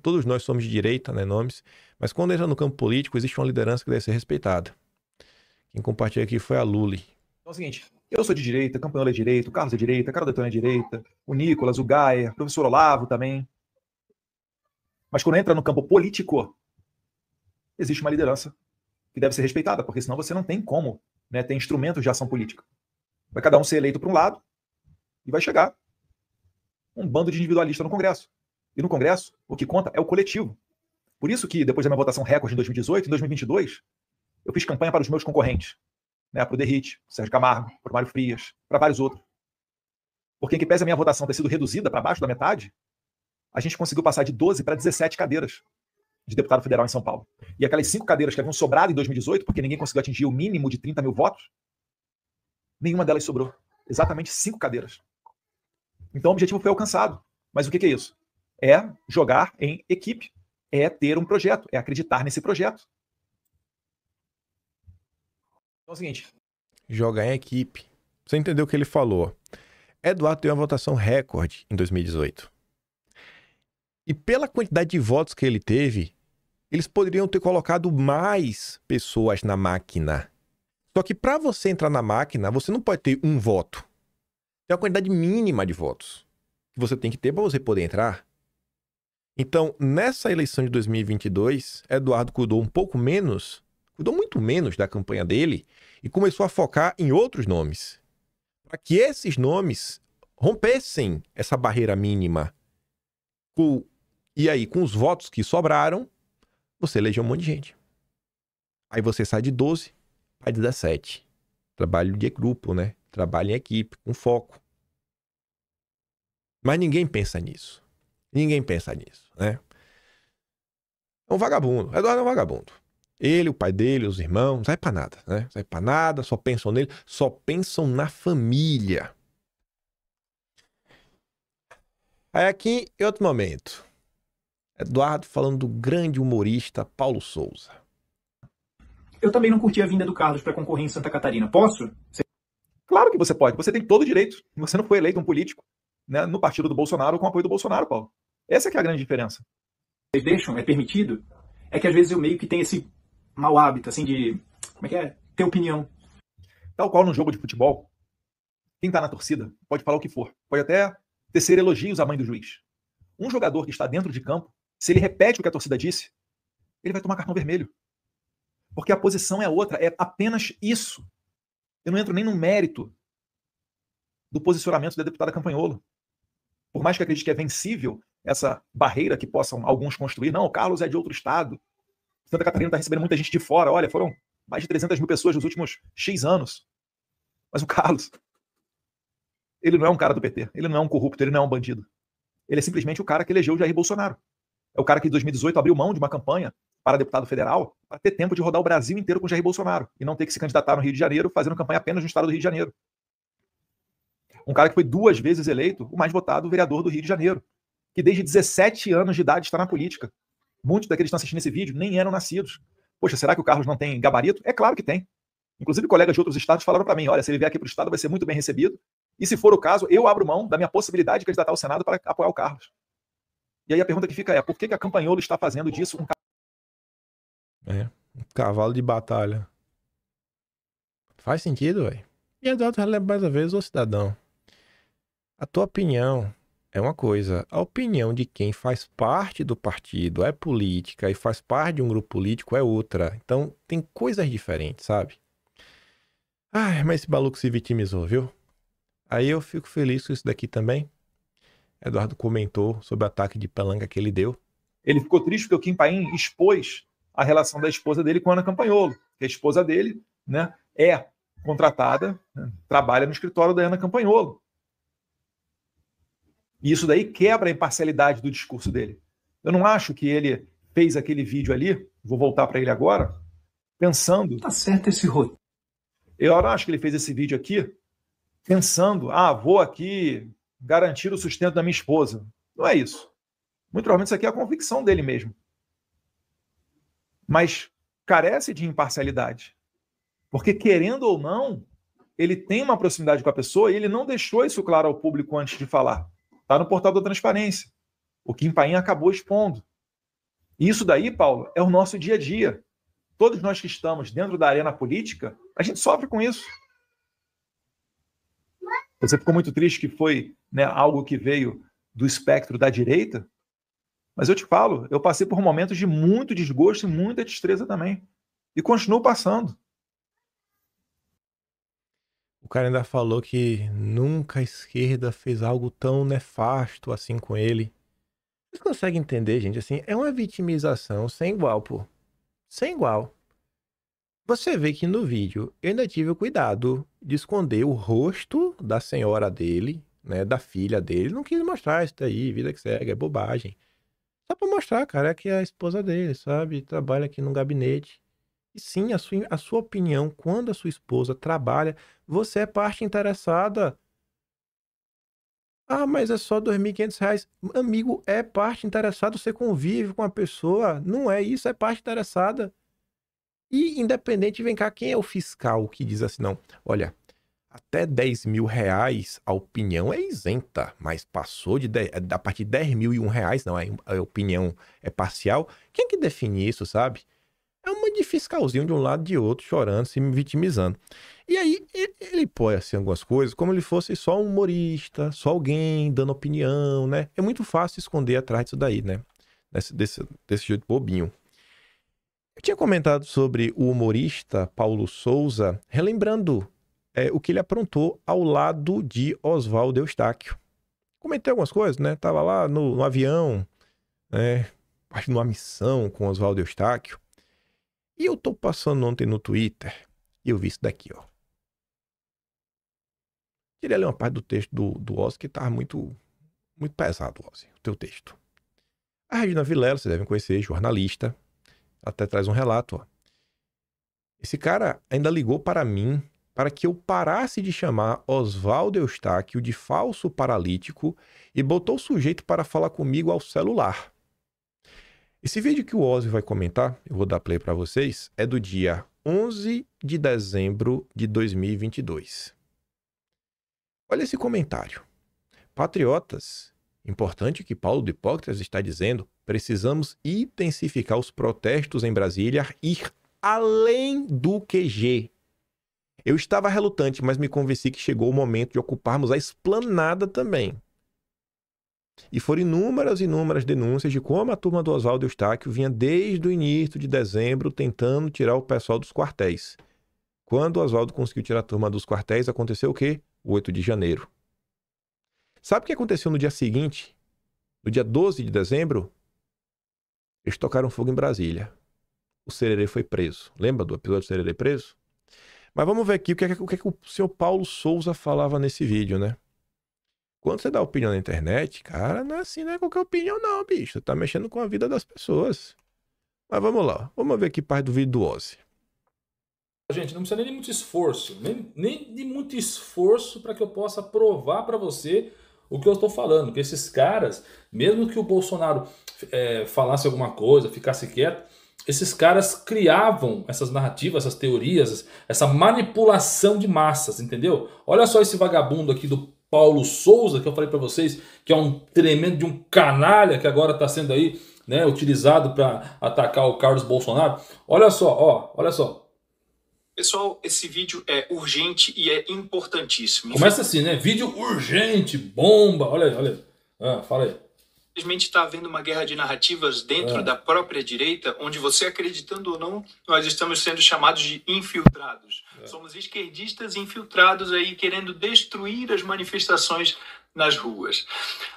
todos nós somos de direita, né, nomes, mas quando entra no campo político, existe uma liderança que deve ser respeitada. Quem compartilha aqui foi a Luli. Então é o seguinte, eu sou de direita, Campanhola é de direita, o Carlos é de direita, Carol Detone é de direita, o Nicolas, o Gaia, o professor Olavo também. Mas quando entra no campo político, existe uma liderança que deve ser respeitada, porque senão você não tem como, né, ter instrumentos de ação política. Vai cada um ser eleito para um lado e vai chegar um bando de individualistas no Congresso. E no Congresso, o que conta é o coletivo. Por isso que, depois da minha votação recorde em 2018, em 2022, eu fiz campanha para os meus concorrentes. Né, para o Derrite, para o Sérgio Camargo, para o Mário Frias, para vários outros. Porque em que pese a minha votação ter sido reduzida para baixo da metade, a gente conseguiu passar de 12 para 17 cadeiras de deputado federal em São Paulo. E aquelas 5 cadeiras que haviam sobrado em 2018, porque ninguém conseguiu atingir o mínimo de 30 mil votos, nenhuma delas sobrou. Exatamente 5 cadeiras. Então o objetivo foi alcançado. Mas o que é isso? É jogar em equipe. É ter um projeto. É acreditar nesse projeto. Então é o seguinte. Jogar em equipe. Você entendeu o que ele falou? Eduardo teve uma votação recorde em 2018. E pela quantidade de votos que ele teve, eles poderiam ter colocado mais pessoas na máquina. Só que para você entrar na máquina, você não pode ter um voto. Tem uma quantidade mínima de votos que você tem que ter para você poder entrar. Então, nessa eleição de 2022, Eduardo cuidou muito menos da campanha dele e começou a focar em outros nomes. Para que esses nomes rompessem essa barreira mínima. E aí, com os votos que sobraram, você elegeu um monte de gente. Aí você sai de 12 para 17. Trabalho de grupo, né? Trabalho em equipe, com foco. Mas ninguém pensa nisso. Ninguém pensa nisso, né? É um vagabundo. Eduardo é um vagabundo. Ele, o pai dele, os irmãos, não sai pra nada, né? Não sai pra nada, só pensam nele, só pensam na família. Aí aqui, em outro momento, Eduardo falando do grande humorista Paulo Souza. Eu também não curti a vinda do Carlos para concorrer em Santa Catarina. Posso? Claro que você pode. Você tem todo o direito. Você não foi eleito um político, né, no partido do Bolsonaro ou com apoio do Bolsonaro, Paulo. Essa que é a grande diferença. Vocês deixam? É permitido? É que às vezes eu meio que tenho esse mau hábito, assim, de... Como é que é? Ter opinião. Tal qual no jogo de futebol, quem tá na torcida pode falar o que for. Pode até tecer elogios à mãe do juiz. Um jogador que está dentro de campo, se ele repete o que a torcida disse, ele vai tomar cartão vermelho. Porque a posição é outra, é apenas isso. Eu não entro nem no mérito do posicionamento da deputada Campanholo. Por mais que acredite que é vencível essa barreira que possam alguns construir, não, o Carlos é de outro estado. Santa Catarina está recebendo muita gente de fora. Olha, foram mais de 300 mil pessoas nos últimos X anos. Mas o Carlos, ele não é um cara do PT, ele não é um corrupto, ele não é um bandido. Ele é simplesmente o cara que elegeu o Jair Bolsonaro. É o cara que em 2018 abriu mão de uma campanha para deputado federal para ter tempo de rodar o Brasil inteiro com Jair Bolsonaro e não ter que se candidatar no Rio de Janeiro fazendo campanha apenas no estado do Rio de Janeiro. Um cara que foi 2 vezes eleito o mais votado vereador do Rio de Janeiro, que desde 17 anos de idade está na política. Muitos daqueles que estão assistindo esse vídeo nem eram nascidos. Poxa, será que o Carlos não tem gabarito? É claro que tem. Inclusive, colegas de outros estados falaram para mim, olha, se ele vier aqui para o estado vai ser muito bem recebido, e se for o caso, eu abro mão da minha possibilidade de candidatar ao Senado para apoiar o Carlos. E aí a pergunta que fica é, por que a Campanholo está fazendo disso um um cavalo de batalha? Faz sentido, velho. E Eduardo relembra mais uma vez, ô cidadão, a tua opinião é uma coisa, a opinião de quem faz parte do partido é política e faz parte de um grupo político é outra. Então, tem coisas diferentes, sabe? Ai, mas esse maluco se vitimizou, viu? Aí eu fico feliz com isso daqui também. Eduardo comentou sobre o ataque de pelanga que ele deu. Ele ficou triste porque o Kim Paim expôs a relação da esposa dele com a Ana Campanholo, que a esposa dele, né, é contratada, né, trabalha no escritório da Ana Campanholo. E isso daí quebra a imparcialidade do discurso dele. Eu não acho que ele fez aquele vídeo ali, vou voltar para ele agora, pensando... Tá certo esse roteiro. Eu não acho que ele fez esse vídeo aqui pensando, vou aqui garantir o sustento da minha esposa. Não é isso. Muito provavelmente isso aqui é a convicção dele mesmo. Mas carece de imparcialidade. Porque, querendo ou não, ele tem uma proximidade com a pessoa e ele não deixou isso claro ao público antes de falar. Está no portal da transparência. O Kim Paim acabou expondo. E isso daí, Paulo, é o nosso dia a dia. Todos nós que estamos dentro da arena política, a gente sofre com isso. Você ficou muito triste que foi, né, algo que veio do espectro da direita, mas eu te falo, eu passei por momentos de muito desgosto e muita destreza também. E continuo passando. O cara ainda falou que nunca a esquerda fez algo tão nefasto assim com ele. Vocês conseguem entender, gente? Assim, é uma vitimização sem igual, pô. Sem igual. Você vê que no vídeo eu ainda tive o cuidado de esconder o rosto da senhora dele, né, da filha dele. Não quis mostrar isso daí, vida que segue, é bobagem. Só pra mostrar, cara, que é a esposa dele, sabe? Trabalha aqui no gabinete. E sim, a sua opinião, quando a sua esposa trabalha, você é parte interessada. Mas é só R$2.500. Amigo, é parte interessada, você convive com a pessoa. Não é isso, é parte interessada. E independente, vem cá, quem é o fiscal que diz assim, não, olha, até R$10.000 a opinião é isenta, mas passou a partir de R$10.001, não, a opinião é parcial. Quem é que define isso, sabe? É uma de fiscalzinho de um lado e de outro, chorando, se vitimizando. E aí, ele põe assim algumas coisas como ele fosse só um humorista, só alguém dando opinião, né? É muito fácil esconder atrás disso daí, né? Desse jeito bobinho. Eu tinha comentado sobre o humorista Paulo Souza, relembrando o que ele aprontou ao lado de Oswaldo Eustáquio. Comentei algumas coisas, né? Tava lá no avião, né? Numa missão com Oswaldo Eustáquio. E eu tô passando ontem no Twitter e eu vi isso daqui, ó. Tirei ali uma parte do texto do Ozzy que tava muito pesado, Ozzy, o teu texto. A Regina Vilela, vocês devem conhecer, jornalista, até traz um relato, ó. Esse cara ainda ligou para mim para que eu parasse de chamar Oswaldo Eustáquio de falso paralítico e botou o sujeito para falar comigo ao celular. Esse vídeo que o Ozzy vai comentar, eu vou dar play para vocês, é do dia 11 de dezembro de 2022. Olha esse comentário. Patriotas, importante que Paulo do Hipócritas está dizendo, precisamos intensificar os protestos em Brasília, ir além do QG. Eu estava relutante, mas me convenci que chegou o momento de ocuparmos a esplanada também. E foram inúmeras denúncias de como a turma do Oswaldo Eustáquio vinha desde o início de dezembro tentando tirar o pessoal dos quartéis. Quando o Oswaldo conseguiu tirar a turma dos quartéis, aconteceu o quê? O 8 de janeiro. Sabe o que aconteceu no dia seguinte? No dia 12 de dezembro? Eles tocaram fogo em Brasília. O Sererê foi preso. Lembra do episódio do Sererê preso? Mas vamos ver aqui o que é que o senhor Paulo Souza falava nesse vídeo, né? Quando você dá opinião na internet, cara, não é assim, não é qualquer opinião não, bicho. Você tá mexendo com a vida das pessoas. Mas vamos lá. Vamos ver aqui parte do vídeo do Ozzy. Gente, não precisa nem de muito esforço. Nem de muito esforço para que eu possa provar para você o que eu estou falando. Que esses caras, mesmo que o Bolsonaro falasse alguma coisa, ficasse quieto, esses caras criavam essas narrativas, essas teorias, essa manipulação de massas, entendeu? Olha só esse vagabundo aqui do Paulo Souza, que eu falei para vocês, que é um tremendo de um canalha que agora está sendo aí, né, utilizado para atacar o Carlos Bolsonaro. Olha só, ó, olha só. Pessoal, esse vídeo é urgente e é importantíssimo. Começa assim, né? Vídeo urgente, bomba. Olha aí, olha aí. Ah, fala aí. Infelizmente está havendo uma guerra de narrativas dentro da própria direita, onde você, acreditando ou não, nós estamos sendo chamados de infiltrados. Somos esquerdistas infiltrados aí querendo destruir as manifestações nas ruas.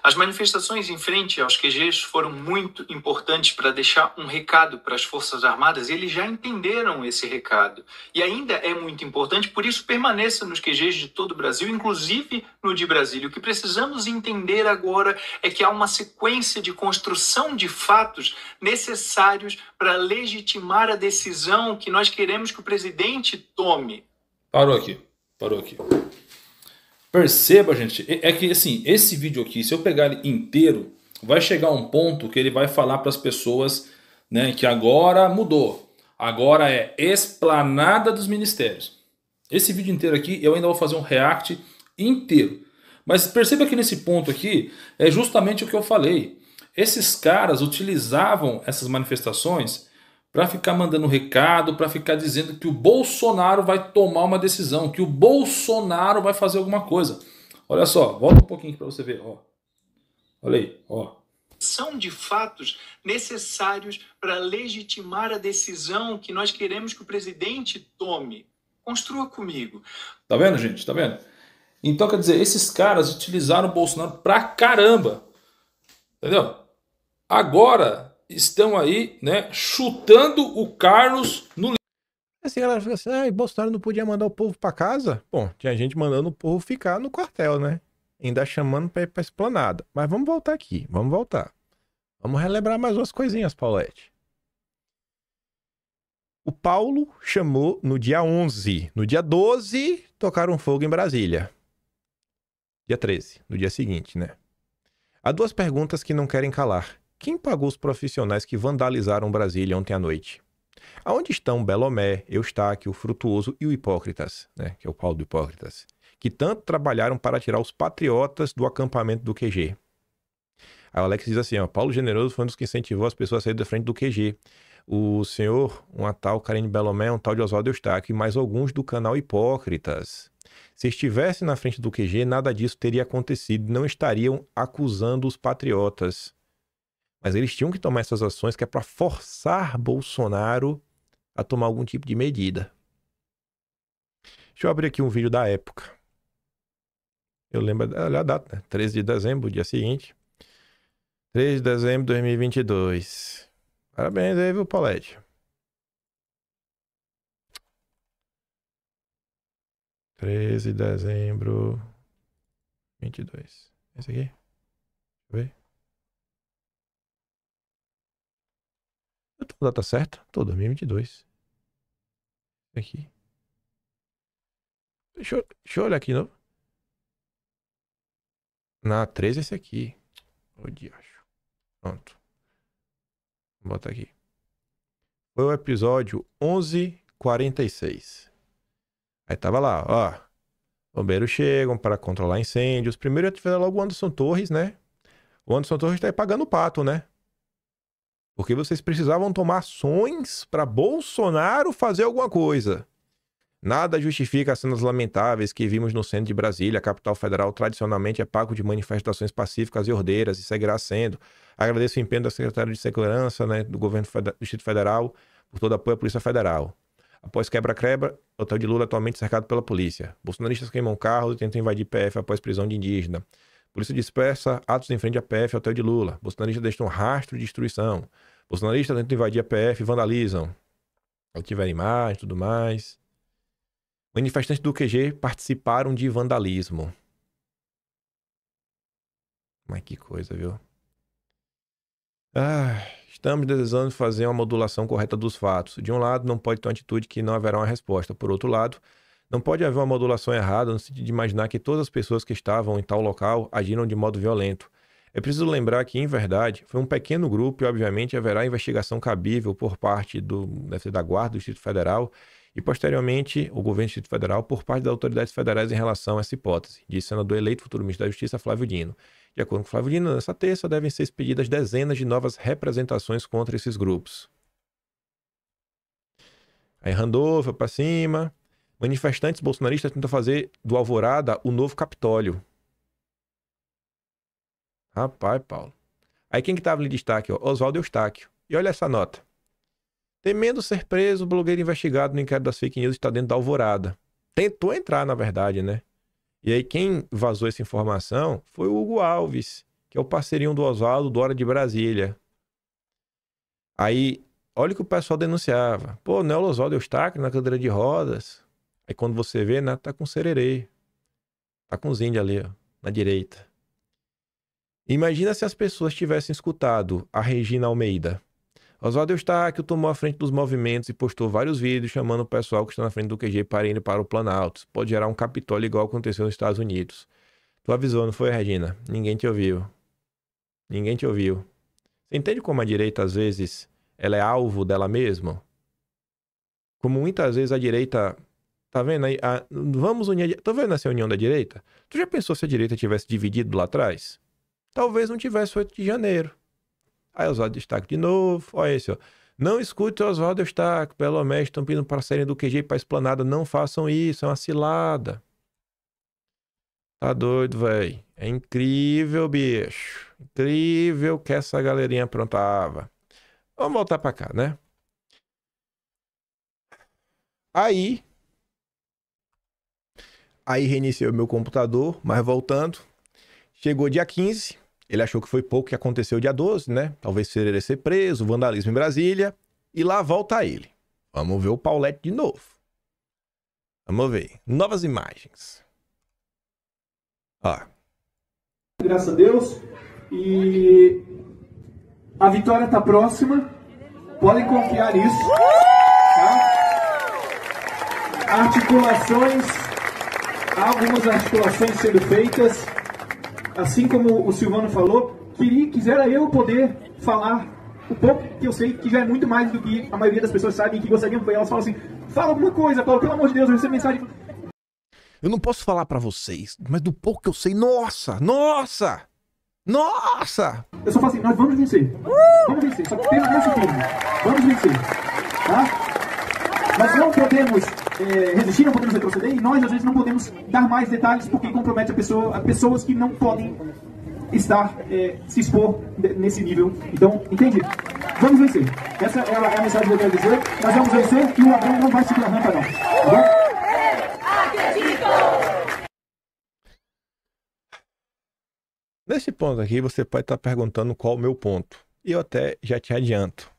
As manifestações em frente aos QGs foram muito importantes para deixar um recado para as Forças Armadas. Eles já entenderam esse recado. E ainda é muito importante, por isso permaneça nos QGs de todo o Brasil, inclusive no de Brasília. O que precisamos entender agora é que há uma sequência de construção de fatos necessários para legitimar a decisão que nós queremos que o presidente tome. Parou aqui, parou aqui. Perceba, gente, é que assim, esse vídeo aqui, se eu pegar ele inteiro, vai chegar um ponto que ele vai falar para as pessoas, né, que agora mudou. Agora é esplanada dos ministérios. Esse vídeo inteiro aqui, eu ainda vou fazer um react inteiro. Mas perceba que nesse ponto aqui, é justamente o que eu falei. Esses caras utilizavam essas manifestações para ficar mandando recado, para ficar dizendo que o Bolsonaro vai tomar uma decisão, que o Bolsonaro vai fazer alguma coisa. Olha só, volta um pouquinho para você ver. Ó. Olha aí, ó. São de fatos necessários para legitimar a decisão que nós queremos que o presidente tome. Construa comigo. Tá vendo, gente? Tá vendo? Então, quer dizer, esses caras utilizaram o Bolsonaro pra caramba. Entendeu? Agora estão aí, né, chutando o Carlos no... Assim, a galera fica assim, ah, Bolsonaro não podia mandar o povo pra casa? Bom, tinha gente mandando o povo ficar no quartel, né? Ainda chamando pra ir pra esplanada. Mas vamos voltar aqui, vamos voltar. Vamos relembrar mais umas coisinhas, Paulette. O Paulo chamou no dia 11. No dia 12, tocaram fogo em Brasília. Dia 13, no dia seguinte, né? Há duas perguntas que não querem calar. Quem pagou os profissionais que vandalizaram Brasília ontem à noite? Aonde estão Belomé, Eustáquio, Frutuoso e o Hipócritas, né? Que é o Paulo do Hipócritas, que tanto trabalharam para tirar os patriotas do acampamento do QG? Aí o Alex diz assim, ó, Paulo Generoso foi um dos que incentivou as pessoas a sair da frente do QG. O senhor, uma tal Karine Belomé, um tal de Oswaldo Eustáquio e mais alguns do canal Hipócritas. Se estivesse na frente do QG, nada disso teria acontecido. Não estariam acusando os patriotas. Mas eles tinham que tomar essas ações que é para forçar Bolsonaro a tomar algum tipo de medida. Deixa eu abrir aqui um vídeo da época. Eu lembro da data, né? 13 de dezembro, dia seguinte. 13 de dezembro de 2022. Parabéns aí, viu, Paulette? 13 de dezembro 22. Esse aqui? Deixa eu ver. Eu tô com a data certa? Tô, 2022. Aqui. Deixa eu olhar aqui de novo. Na 13 esse aqui. O diacho. Pronto. Vou botar aqui. Foi o episódio 11:46. Aí tava lá, ó. Bombeiros chegam para controlar incêndios. Primeiro ativaram logo o Anderson Torres, né? O Anderson Torres tá aí pagando o pato, né? Porque vocês precisavam tomar ações para Bolsonaro fazer alguma coisa. Nada justifica as cenas lamentáveis que vimos no centro de Brasília. A capital federal tradicionalmente é palco de manifestações pacíficas e ordeiras e seguirá sendo. Agradeço o empenho da Secretaria de Segurança, né, do Governo do Distrito Federal por todo apoio à Polícia Federal. Após quebra-quebra, o hotel de Lula atualmente cercado pela polícia. Bolsonaristas queimam carros e tentam invadir PF após prisão de indígena. Polícia dispersa atos em frente à PF e hotel de Lula. Bolsonaristas deixam rastro de destruição. Bolsonaristas tentam invadir a PF e vandalizam. Aí tiveram imagem e tudo mais. Manifestantes do QG participaram de vandalismo. Mas que coisa, viu? Estamos desejando fazer uma modulação correta dos fatos. De um lado, não pode ter uma atitude que não haverá uma resposta. Por outro lado, não pode haver uma modulação errada no sentido de imaginar que todas as pessoas que estavam em tal local agiram de modo violento. É preciso lembrar que, em verdade, foi um pequeno grupo e, obviamente, haverá investigação cabível por parte da Guarda do Distrito Federal e, posteriormente, o governo do Distrito Federal por parte das autoridades federais em relação a essa hipótese, disse o senador eleito futuro ministro da Justiça, Flávio Dino. De acordo com Flávio Dino, nessa terça devem ser expedidas dezenas de novas representações contra esses grupos. Aí Randolph foi pra cima. Manifestantes bolsonaristas tentam fazer do Alvorada o novo Capitólio. Rapaz, Paulo. Aí quem que tava em destaque? Oswaldo Eustáquio. E olha essa nota. Temendo ser preso, o blogueiro investigado no inquérito das fake news está dentro da Alvorada. Tentou entrar, na verdade, né? E aí quem vazou essa informação foi o Hugo Alves, que é o parceirinho do Oswaldo, do Hora de Brasília. Aí, olha o que o pessoal denunciava. Pô, não é o Oswaldo Eustáquio na cadeira de rodas. Aí quando você vê, né, tá com sererê. Tá com os índios ali, ó, na direita. Imagina se as pessoas tivessem escutado a Regina Almeida. Oswaldo Eustáquio tomou a frente dos movimentos e postou vários vídeos chamando o pessoal que está na frente do QG para ir para o Planalto. Pode gerar um Capitólio igual aconteceu nos Estados Unidos. Tu avisou, não foi, Regina? Ninguém te ouviu. Ninguém te ouviu. Você entende como a direita, às vezes, ela é alvo dela mesma? Como muitas vezes a direita... Tá vendo aí? Vamos unir... Tá vendo essa união da direita? Tu já pensou se a direita tivesse dividido lá atrás? Talvez não tivesse 8 de janeiro. Aí Oswaldo Eustáquio de novo. Olha esse, ó. Não escute o Oswaldo Eustáquio. Pelo menos estão pedindo para saírem do QG para Esplanada. Não façam isso. É uma cilada. Tá doido, velho. É incrível, bicho. Incrível que essa galerinha aprontava. Vamos voltar para cá, né? Aí reiniciei o meu computador, mas voltando. Chegou dia 15. Ele achou que foi pouco que aconteceu dia 12, né? Talvez Sererê ser preso, vandalismo em Brasília. E lá volta ele. Vamos ver o Paulette de novo. Vamos ver. Novas imagens. Ó. Graças a Deus. E a vitória está próxima. Podem confiar nisso. Tá? Articulações. Há algumas articulações sendo feitas. Assim como o Silvano falou, quisera eu poder falar o pouco que eu sei, que já é muito mais do que a maioria das pessoas sabem, que gostariam de. Elas falam assim, fala alguma coisa, Paulo, pelo amor de Deus, eu recebo mensagem. Eu não posso falar pra vocês, mas do pouco que eu sei, nossa! Eu só falo assim, nós vamos vencer. Vamos vencer, só temos esse turno. Vamos vencer, tá? Nós não podemos resistir, não podemos retroceder, e nós às vezes não podemos dar mais detalhes porque compromete a pessoas que não podem estar, se expor nesse nível. Então, entende? Vamos vencer. Essa é a mensagem que eu quero dizer. Nós vamos vencer e o ladrão não vai subir a rampa não. Tá bom? Nesse ponto aqui, você pode estar perguntando qual o meu ponto. E eu até já te adianto.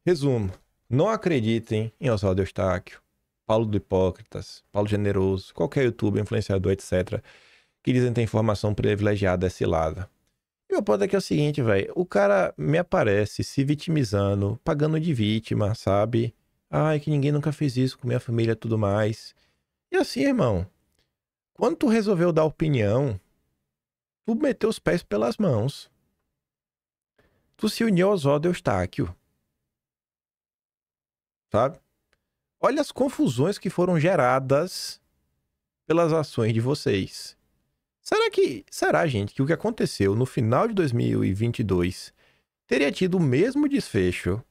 Resumo. Não acreditem em Oswaldo Eustáquio, Paulo do Hipócritas, Paulo Generoso, qualquer youtuber, influenciador, etc., que dizem ter informação privilegiada é cilada. E meu ponto aqui é o seguinte, velho. O cara me aparece se vitimizando, pagando de vítima, sabe? Ai, que ninguém nunca fez isso com minha família e tudo mais. E assim, irmão, quando tu resolveu dar opinião, tu meteu os pés pelas mãos. Tu se uniu ao Oswaldo Eustáquio. Sabe? Olha as confusões que foram geradas pelas ações de vocês. Será, gente, que o que aconteceu no final de 2022 teria tido o mesmo desfecho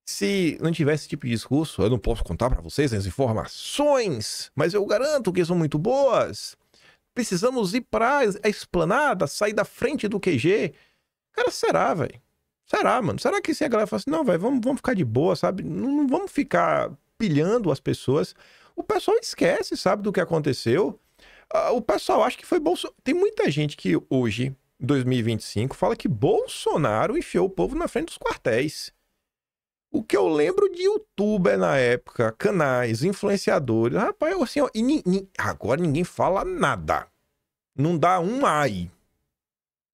se não tivesse esse tipo de discurso? Eu não posso contar para vocês as informações, mas eu garanto que são muito boas. Precisamos ir para a Esplanada, sair da frente do QG. Cara, será, velho? Será, mano? Será que se a galera fala assim, não, velho, vamos ficar de boa, sabe? Não vamos ficar pilhando as pessoas. O pessoal esquece, sabe, do que aconteceu. O pessoal acha que foi Bolsonaro. Tem muita gente que hoje, em 2025, fala que Bolsonaro enfiou o povo na frente dos quartéis. O que eu lembro de youtuber na época, canais, influenciadores, rapaz, assim, ó, agora ninguém fala nada. Não dá um ai.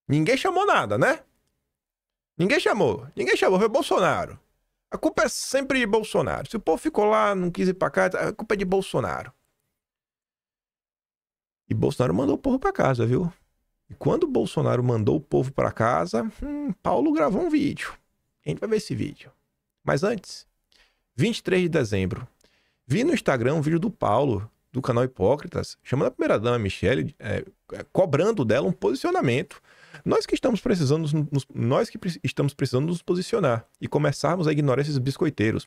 Ninguém chamou nada, né? Ninguém chamou, foi Bolsonaro. A culpa é sempre de Bolsonaro. Se o povo ficou lá, não quis ir pra cá, a culpa é de Bolsonaro. E Bolsonaro mandou o povo pra casa, viu? E quando o Bolsonaro mandou o povo pra casa, Paulo gravou um vídeo. A gente vai ver esse vídeo. Mas antes, 23 de dezembro, vi no Instagram um vídeo do Paulo, do canal Hipócritas, chamando a primeira-dama Michele, cobrando dela um posicionamento. Nós que estamos precisando nos posicionar e começarmos a ignorar esses biscoiteiros,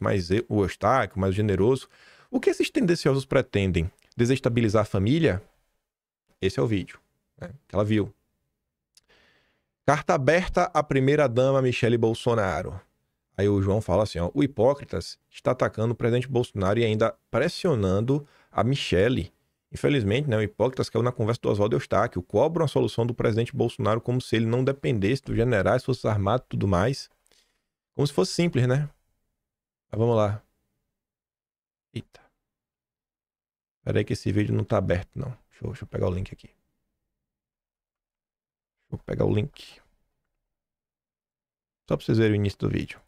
o Eustáquio, mais generoso. O que esses tendenciosos pretendem? Desestabilizar a família? Esse é o vídeo, né, que ela viu. Carta aberta à primeira-dama Michele Bolsonaro. Aí o João fala assim, ó, o Hipócritas está atacando o presidente Bolsonaro e ainda pressionando a Michele. Infelizmente, né, o Hipócritas caiu na conversa do Oswaldo Eustáquio, cobram a solução do presidente Bolsonaro como se ele não dependesse dos generais, Forças Armadas e tudo mais. Como se fosse simples, né? Mas vamos lá. Eita. Peraí que esse vídeo não tá aberto, não. Deixa eu pegar o link aqui. Vou pegar o link. Só pra vocês verem o início do vídeo.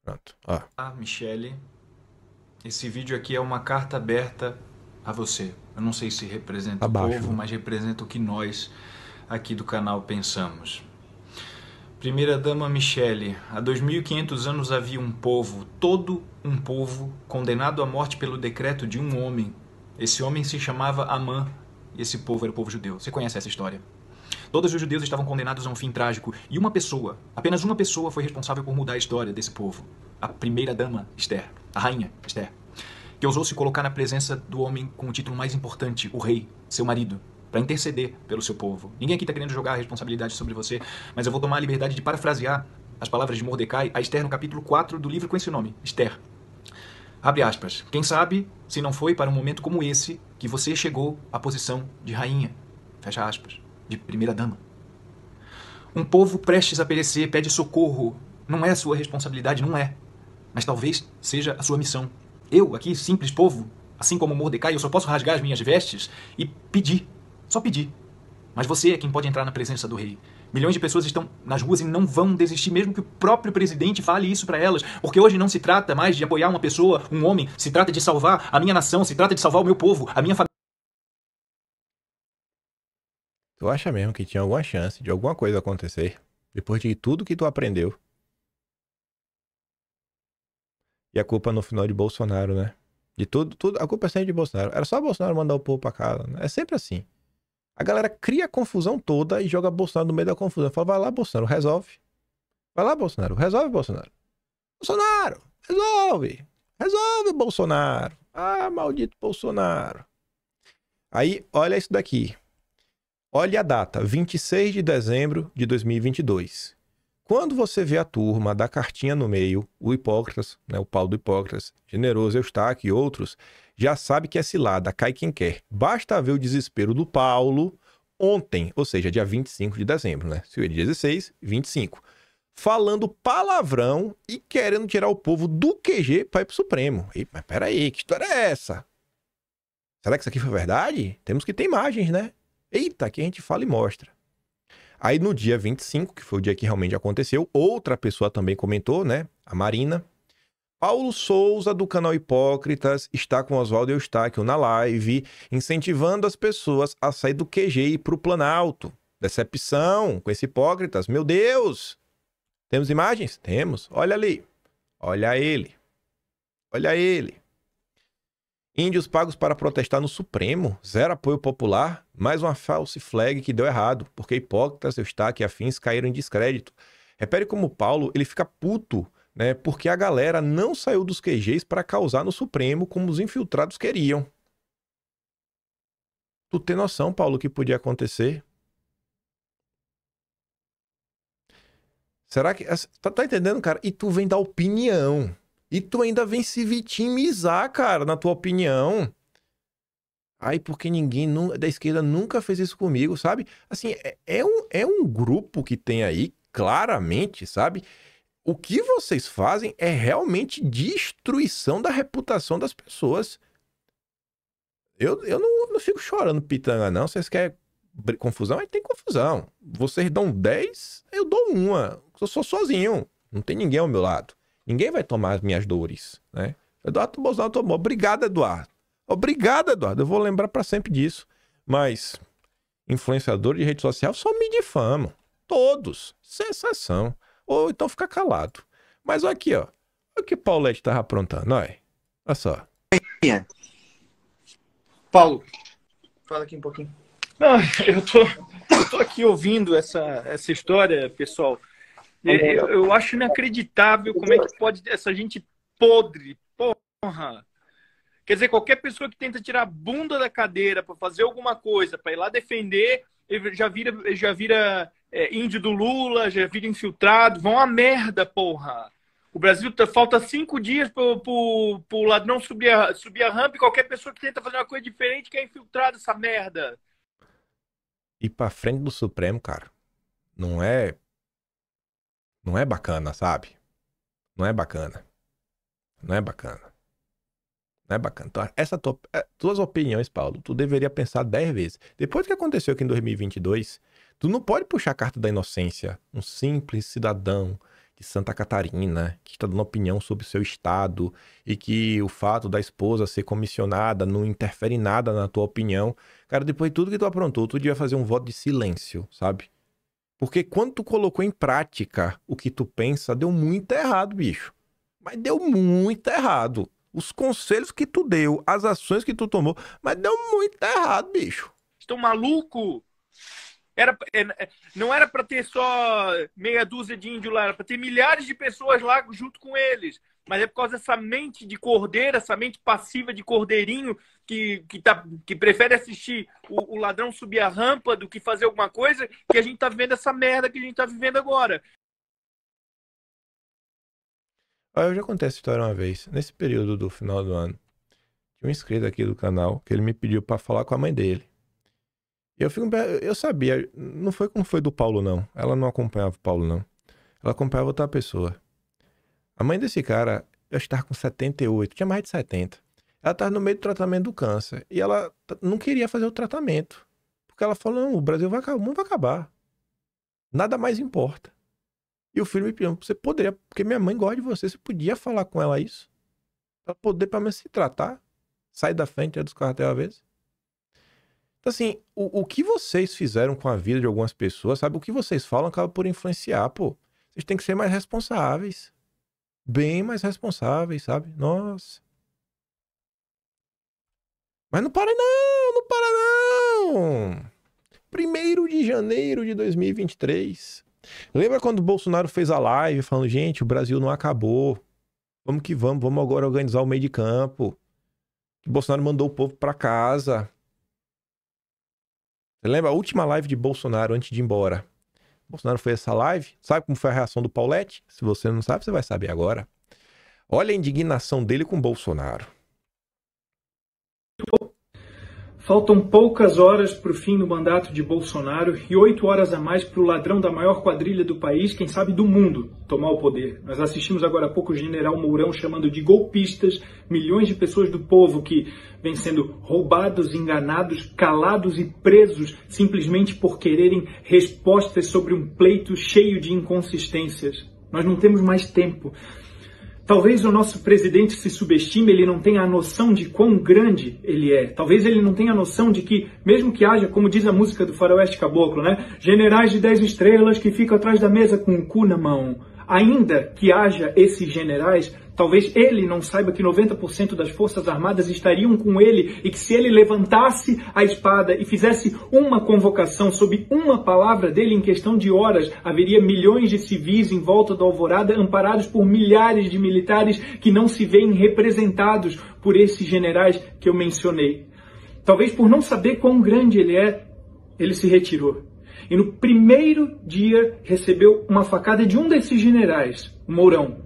Pronto, ó. Michele, esse vídeo aqui é uma carta aberta a você. Eu não sei se representa o povo, mas representa o que nós aqui do canal pensamos. Primeira-dama Michele, há 2.500 anos havia um povo, todo um povo, condenado à morte pelo decreto de um homem. Esse homem se chamava Amã, e esse povo era o povo judeu. Você conhece essa história? Todos os judeus estavam condenados a um fim trágico, e uma pessoa, apenas uma pessoa, foi responsável por mudar a história desse povo. A primeira-dama Esther, a rainha Esther, que ousou se colocar na presença do homem com o título mais importante, o rei, seu marido, para interceder pelo seu povo. Ninguém aqui está querendo jogar a responsabilidade sobre você, mas eu vou tomar a liberdade de parafrasear as palavras de Mordecai a Esther no capítulo 4 do livro com esse nome, Esther. Abre aspas. Quem sabe se não foi para um momento como esse que você chegou à posição de rainha. Fecha aspas. De primeira-dama. Um povo prestes a perecer pede socorro. Não é a sua responsabilidade, não é. Mas talvez seja a sua missão. Eu, aqui, simples povo, assim como Mordecai, eu só posso rasgar as minhas vestes e pedir. Só pedir. Mas você é quem pode entrar na presença do rei. Milhões de pessoas estão nas ruas e não vão desistir, mesmo que o próprio presidente fale isso para elas. Porque hoje não se trata mais de apoiar uma pessoa, um homem. Se trata de salvar a minha nação, se trata de salvar o meu povo, a minha família. Tu acha mesmo que tinha alguma chance de alguma coisa acontecer depois de tudo que tu aprendeu? E a culpa no final é de Bolsonaro, né? De tudo, a culpa é sempre de Bolsonaro. Era só Bolsonaro mandar o povo pra casa, né? É sempre assim. A galera cria a confusão toda e joga Bolsonaro no meio da confusão. Fala, vai lá, Bolsonaro, resolve. Vai lá, Bolsonaro, resolve, Bolsonaro. Bolsonaro, resolve. Resolve, Bolsonaro. Ah, maldito Bolsonaro. Aí, olha isso daqui. Olha a data, 26 de dezembro de 2022. Quando você vê a turma da cartinha no meio, o Hipócritas, né, o Paulo do Hipócritas, Generoso, Eustáquio e outros, já sabe que é cilada, cai quem quer. Basta ver o desespero do Paulo ontem, ou seja, dia 25 de dezembro, né? Se o dia 16, 25. Falando palavrão e querendo tirar o povo do QG para ir pro Supremo. E, mas peraí, que história é essa? Será que isso aqui foi verdade? Temos que ter imagens, né? Eita, aqui a gente fala e mostra. Aí no dia 25, que foi o dia que realmente aconteceu, outra pessoa também comentou, né? A Marina. Paulo Souza, do canal Hipócritas, está com Oswaldo Eustáquio na live, incentivando as pessoas a sair do QG e ir pro Planalto. Decepção com esse Hipócritas. Meu Deus! Temos imagens? Temos. Olha ali. Olha ele. Olha ele. Índios pagos para protestar no Supremo. Zero apoio popular. Mais uma false flag que deu errado. Porque Hipócritas, Eustáquio e afins caíram em descrédito. Repare como o Paulo, ele fica puto, né? Porque a galera não saiu dos QGs para causar no Supremo como os infiltrados queriam. Tu tem noção, Paulo, o que podia acontecer? Será que... Tá entendendo, cara? E tu vem dar opinião. E tu ainda vem se vitimizar, cara, na tua opinião. Ai, porque ninguém da esquerda nunca fez isso comigo, sabe? Assim, é um grupo que tem aí, claramente, sabe? O que vocês fazem é realmente destruição da reputação das pessoas. Eu não fico chorando pitanga, não. Vocês querem confusão? Aí tem confusão. Vocês dão 10, eu dou 1. Eu sou sozinho. Não tem ninguém ao meu lado. Ninguém vai tomar as minhas dores, né? Eduardo Bolsonaro tomou. Obrigado, Eduardo. Obrigado, Eduardo. Eu vou lembrar pra sempre disso. Mas influenciador de rede social só me difamam. Todos. Sem exceção. Ou então fica calado. Mas olha aqui, ó. Olha o que Paulette tava aprontando, olha. Olha só. Paulo, fala aqui um pouquinho. Não, eu tô aqui ouvindo essa história, pessoal. Eu acho inacreditável como é que pode essa gente podre, porra. Quer dizer, qualquer pessoa que tenta tirar a bunda da cadeira para fazer alguma coisa, para ir lá defender, já vira índio do Lula, já vira infiltrado. Vão a merda, porra. O Brasil falta 5 dias pro ladrão subir a rampa e qualquer pessoa que tenta fazer uma coisa diferente quer infiltrar essa merda. Ir pra frente do Supremo, cara, não é bacana, sabe? Não é bacana. Não é bacana. Não é bacana. Então, tuas opiniões, Paulo, tu deveria pensar 10 vezes. Depois do que aconteceu aqui em 2022, tu não pode puxar a carta da inocência. Um simples cidadão de Santa Catarina que está dando opinião sobre o seu estado e que o fato da esposa ser comissionada não interfere em nada na tua opinião. Cara, depois de tudo que tu aprontou, tu devia fazer um voto de silêncio, sabe? Porque quando tu colocou em prática o que tu pensa, deu muito errado, bicho. Mas deu muito errado. Os conselhos que tu deu, as ações que tu tomou, mas deu muito errado, bicho. Estão maluco? Não era para ter só meia dúzia de índios lá, era para ter milhares de pessoas lá junto com eles. Mas é por causa dessa mente de cordeiro, essa mente passiva de cordeirinho que prefere assistir o ladrão subir a rampa do que fazer alguma coisa, que a gente tá vivendo essa merda que a gente tá vivendo agora. Eu já contei essa história uma vez. Nesse período do final do ano, tinha um inscrito aqui do canal que ele me pediu para falar com a mãe dele. Eu sabia, não foi como foi do Paulo, não. Ela não acompanhava o Paulo, não. Ela acompanhava outra pessoa. A mãe desse cara, eu estava com 78, tinha mais de 70. Ela estava no meio do tratamento do câncer. E ela não queria fazer o tratamento. Porque ela falou, não, o Brasil vai acabar, o mundo vai acabar. Nada mais importa. E o filho me pediu, você poderia, porque minha mãe gosta de você podia falar com ela isso? Pra poder, pelo menos, se tratar. Sair da frente dos quartel às vezes. Então, assim, o que vocês fizeram com a vida de algumas pessoas, sabe? O que vocês falam acaba por influenciar, pô. Vocês têm que ser mais responsáveis. Bem mais responsáveis, sabe? Nossa. Mas não para não, não para não. 1º de janeiro de 2023. Lembra quando o Bolsonaro fez a live falando, gente, o Brasil não acabou. Vamos que vamos agora organizar o meio de campo. O Bolsonaro mandou o povo pra casa. Você lembra a última live de Bolsonaro antes de ir embora? Bolsonaro fez essa live. Sabe como foi a reação do Paulette? Se você não sabe, você vai saber agora. Olha a indignação dele com Bolsonaro. Faltam poucas horas para o fim do mandato de Bolsonaro e 8 horas a mais para o ladrão da maior quadrilha do país, quem sabe do mundo, tomar o poder. Nós assistimos agora há pouco o general Mourão chamando de golpistas milhões de pessoas do povo que vêm sendo roubados, enganados, calados e presos simplesmente por quererem respostas sobre um pleito cheio de inconsistências. Nós não temos mais tempo. Talvez o nosso presidente se subestime, ele não tenha a noção de quão grande ele é. Talvez ele não tenha a noção de que, mesmo que haja, como diz a música do Faroeste Caboclo, né? Generais de 10 estrelas que ficam atrás da mesa com o cu na mão. Ainda que haja esses generais, talvez ele não saiba que 90% das Forças Armadas estariam com ele e que se ele levantasse a espada e fizesse uma convocação sob uma palavra dele em questão de horas, haveria milhões de civis em volta do Alvorada amparados por milhares de militares que não se veem representados por esses generais que eu mencionei. Talvez por não saber quão grande ele é, ele se retirou. E no primeiro dia recebeu uma facada de um desses generais, o Mourão.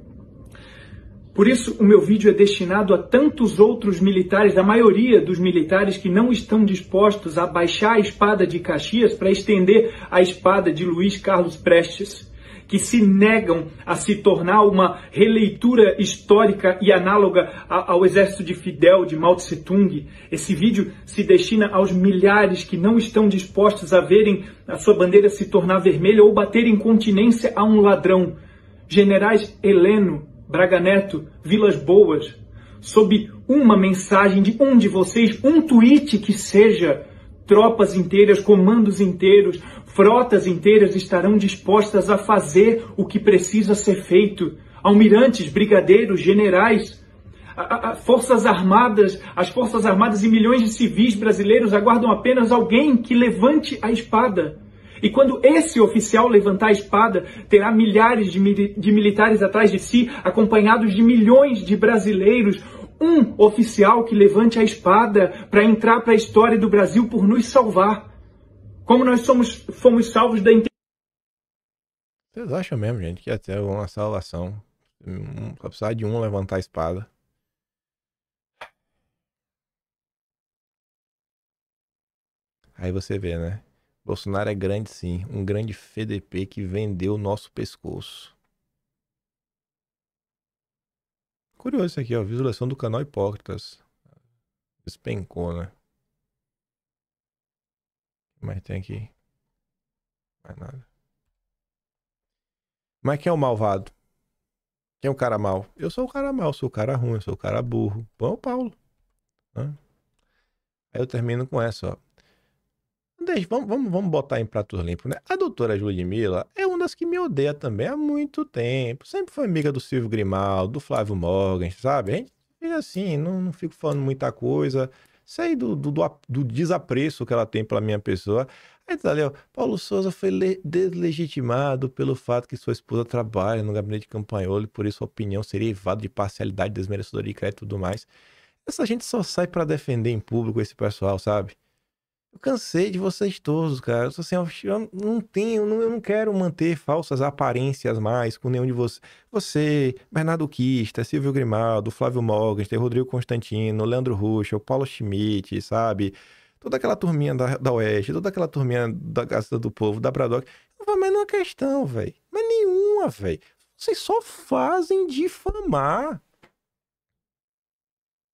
Por isso, o meu vídeo é destinado a tantos outros militares, a maioria dos militares que não estão dispostos a baixar a espada de Caxias para estender a espada de Luiz Carlos Prestes, que se negam a se tornar uma releitura histórica e análoga ao exército de Fidel, de Mao Tse Tung. Esse vídeo se destina aos milhares que não estão dispostos a verem a sua bandeira se tornar vermelha ou bater incontinência a um ladrão. Generais Heleno, Braga Neto, Vilas Boas, sob uma mensagem de um de vocês, um tweet que seja, tropas inteiras, comandos inteiros, frotas inteiras estarão dispostas a fazer o que precisa ser feito. Almirantes, brigadeiros, generais, forças armadas, as forças armadas e milhões de civis brasileiros aguardam apenas alguém que levante a espada. E quando esse oficial levantar a espada, terá milhares de militares atrás de si, acompanhados de milhões de brasileiros. Um oficial que levante a espada para entrar para a história do Brasil por nos salvar. Como nós fomos salvos da... Vocês acham mesmo, gente, que ia ter uma salvação? Só precisar de um levantar a espada. Aí você vê, né? Bolsonaro é grande sim. Um grande FDP que vendeu o nosso pescoço. Curioso isso aqui, ó. Visualização do canal Hipócritas. Despencou, né? Mas tem aqui. Mais nada. Mas quem é o malvado? Quem é o cara mau? Eu sou o cara mau, sou o cara ruim, eu sou o cara burro. Bom, Paulo. Né? Aí eu termino com essa, ó. Vamos botar em pratos limpos, né? A doutora Ludmilla é uma das que me odeia também há muito tempo. Sempre foi amiga do Silvio Grimaldo, do Flávio Morgan, sabe? A gente fica assim, não fico falando muita coisa. Sei do desapreço que ela tem pela minha pessoa. Aí tá ali, ó. Paulo Souza foi deslegitimado pelo fato que sua esposa trabalha no gabinete de Campanholo e por isso a opinião seria evada de parcialidade, desmerecedora de crédito e tudo mais. Essa gente só sai pra defender em público esse pessoal, sabe? Eu cansei de vocês todos, cara. Eu, assim, eu não quero manter falsas aparências mais com nenhum de vocês. Você, Bernardo Quista, Silvio Grimaldo, Flávio Morgan, Rodrigo Constantino, Leandro Ruschel, Paulo Schmidt, sabe? Toda aquela turminha da Oeste, toda aquela turminha da Gazeta do Povo, da Bradock. Não vai mais numa questão, velho. Mas nenhuma, velho. Vocês só fazem difamar.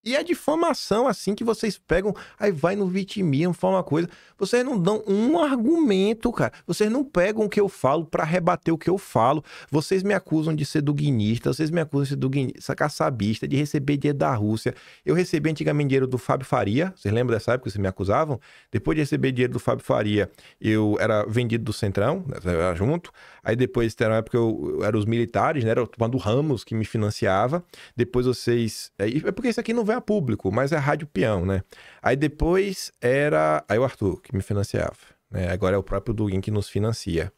E a difamação, assim, que vocês pegam, aí vai no vitimismo, falam uma coisa, vocês não dão um argumento, cara. Vocês não pegam o que eu falo pra rebater o que eu falo. Vocês me acusam de ser duguinista, vocês me acusam de ser caçabista, de receber dinheiro da Rússia. Eu recebi antigamente dinheiro do Fábio Faria, vocês lembram dessa época que vocês me acusavam? Depois de receber dinheiro do Fábio Faria, eu era vendido do Centrão, eu era junto. Aí depois, na época, eu era os militares, né? Era o do Ramos que me financiava. Depois vocês... É porque isso aqui não vem a público, mas é Rádio Peão, né? Aí depois era... Aí o Arthur, que me financiava, né? Agora é o próprio Duguin que nos financia.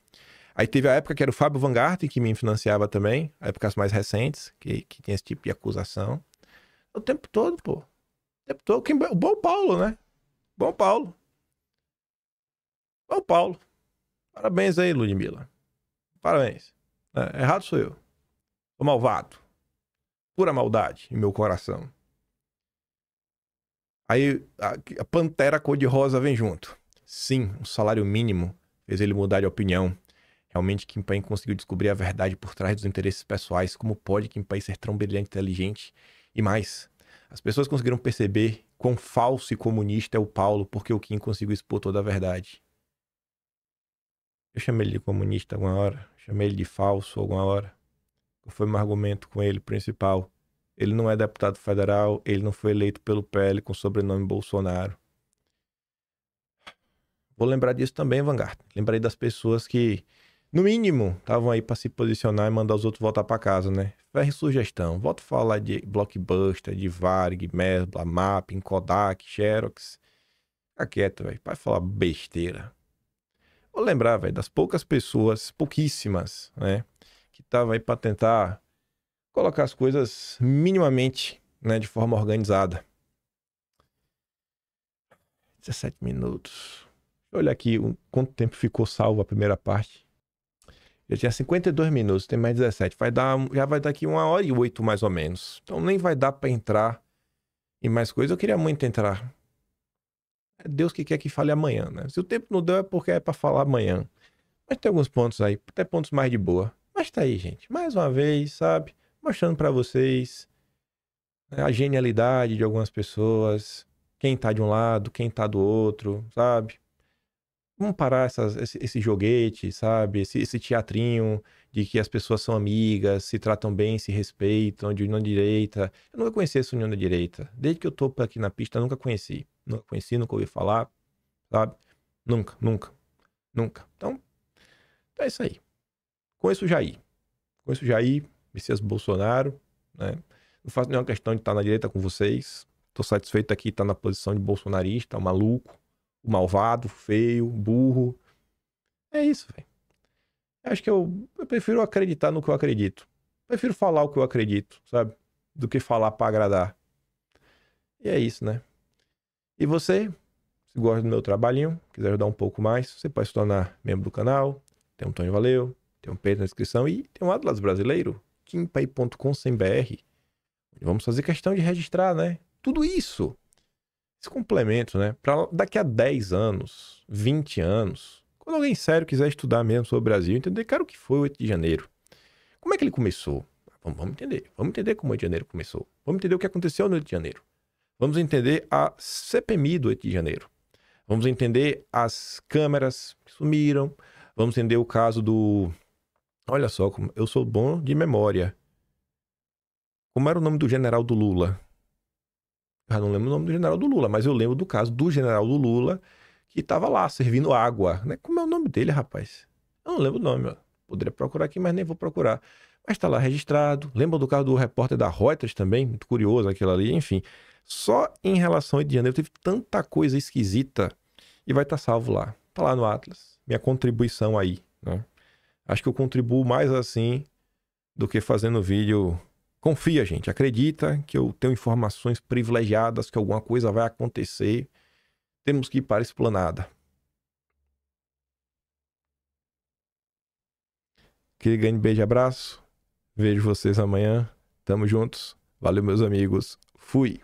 Aí teve a época que era o Fábio Van Garten, que me financiava também. Épocas mais recentes, que tem esse tipo de acusação. O tempo todo, pô. O tempo todo. O Bom Paulo, né? Bom Paulo. Bom Paulo. Parabéns aí, Ludmilla. Parabéns. Errado sou eu. Sou malvado. Pura maldade em meu coração. Aí a Pantera Cor-de-Rosa vem junto. Sim, o salário mínimo fez ele mudar de opinião. Realmente Kim Paim conseguiu descobrir a verdade por trás dos interesses pessoais. Como pode Kim Paim ser tão brilhante, inteligente? E mais, as pessoas conseguiram perceber quão falso e comunista é o Paulo porque o Kim conseguiu expor toda a verdade. Eu chamei ele de comunista alguma hora, chamei ele de falso alguma hora. Foi meu argumento com ele principal. Ele não é deputado federal, ele não foi eleito pelo PL com sobrenome Bolsonaro. Vou lembrar disso também, Vanguard. Lembrei das pessoas que, no mínimo, estavam aí para se posicionar e mandar os outros voltar para casa, né? Ferre sugestão. Volto a falar de Blockbuster, de Varg, Mesbla, Mapping, Kodak, Xerox. Fica quieto, velho. Vai falar besteira. Vou lembrar, velho, das poucas pessoas, pouquíssimas, né? Que estavam aí para tentar colocar as coisas minimamente, né, de forma organizada. 17 minutos. Deixa eu olhar aqui quanto tempo ficou salvo a primeira parte. Já tinha 52 minutos, tem mais 17. Já vai dar aqui 1h08 mais ou menos. Então nem vai dar para entrar em mais coisas. Eu queria muito entrar. É Deus que quer que fale amanhã, né? Se o tempo não deu é porque é para falar amanhã. Mas tem alguns pontos aí, até pontos mais de boa. Mas tá aí, gente. Mais uma vez, sabe? Mostrando pra vocês a genialidade de algumas pessoas. Quem tá de um lado, quem tá do outro, sabe? Vamos parar esse joguete, sabe? Esse teatrinho de que as pessoas são amigas, se tratam bem, se respeitam, de união da direita. Eu nunca conheci essa união da direita. Desde que eu tô aqui na pista, eu nunca conheci. Nunca conheci, nunca ouvi falar, sabe? Nunca. Então é isso aí. Conheço o Jair. Messias Bolsonaro, né? Não faço nenhuma questão de estar na direita com vocês. Tô satisfeito aqui de estar na posição de bolsonarista, o maluco, o malvado, o feio, o burro. É isso, velho. Acho que eu prefiro acreditar no que eu acredito. Prefiro falar o que eu acredito, sabe? Do que falar pra agradar. E é isso, né? E você, se gosta do meu trabalhinho, quiser ajudar um pouco mais, você pode se tornar membro do canal. Tem um Tony Valeu, tem um Pedro na descrição e tem um Atlas Brasileiro, kimpay.com.br. Vamos fazer questão de registrar, né? Tudo isso. Esse complemento, né? Para daqui a 10 anos, 20 anos, quando alguém sério quiser estudar mesmo sobre o Brasil, entender, cara, o que foi o 8 de janeiro. Como é que ele começou? Vamos entender. Vamos entender como o 8 de janeiro começou. Vamos entender o que aconteceu no 8 de janeiro. Vamos entender a CPMI do 8 de janeiro. Vamos entender as câmeras que sumiram. Vamos entender o caso do... Olha só, como eu sou bom de memória. Como era o nome do general do Lula? Eu não lembro o nome do general do Lula, mas eu lembro do caso do general do Lula que estava lá servindo água. Né? Como é o nome dele, rapaz? Eu não lembro o nome. Ó. Poderia procurar aqui, mas nem vou procurar. Mas está lá registrado. Lembra do caso do repórter da Reuters também? Muito curioso aquilo ali. Enfim, só em relação ao 8 de janeiro teve tanta coisa esquisita e vai estar salvo lá. Está lá no Atlas. Minha contribuição aí. Né? Acho que eu contribuo mais assim do que fazendo vídeo... Confia, gente. Acredita que eu tenho informações privilegiadas, que alguma coisa vai acontecer. Temos que ir para a esplanada. Aquele grande beijo e abraço. Vejo vocês amanhã. Tamo juntos. Valeu, meus amigos. Fui.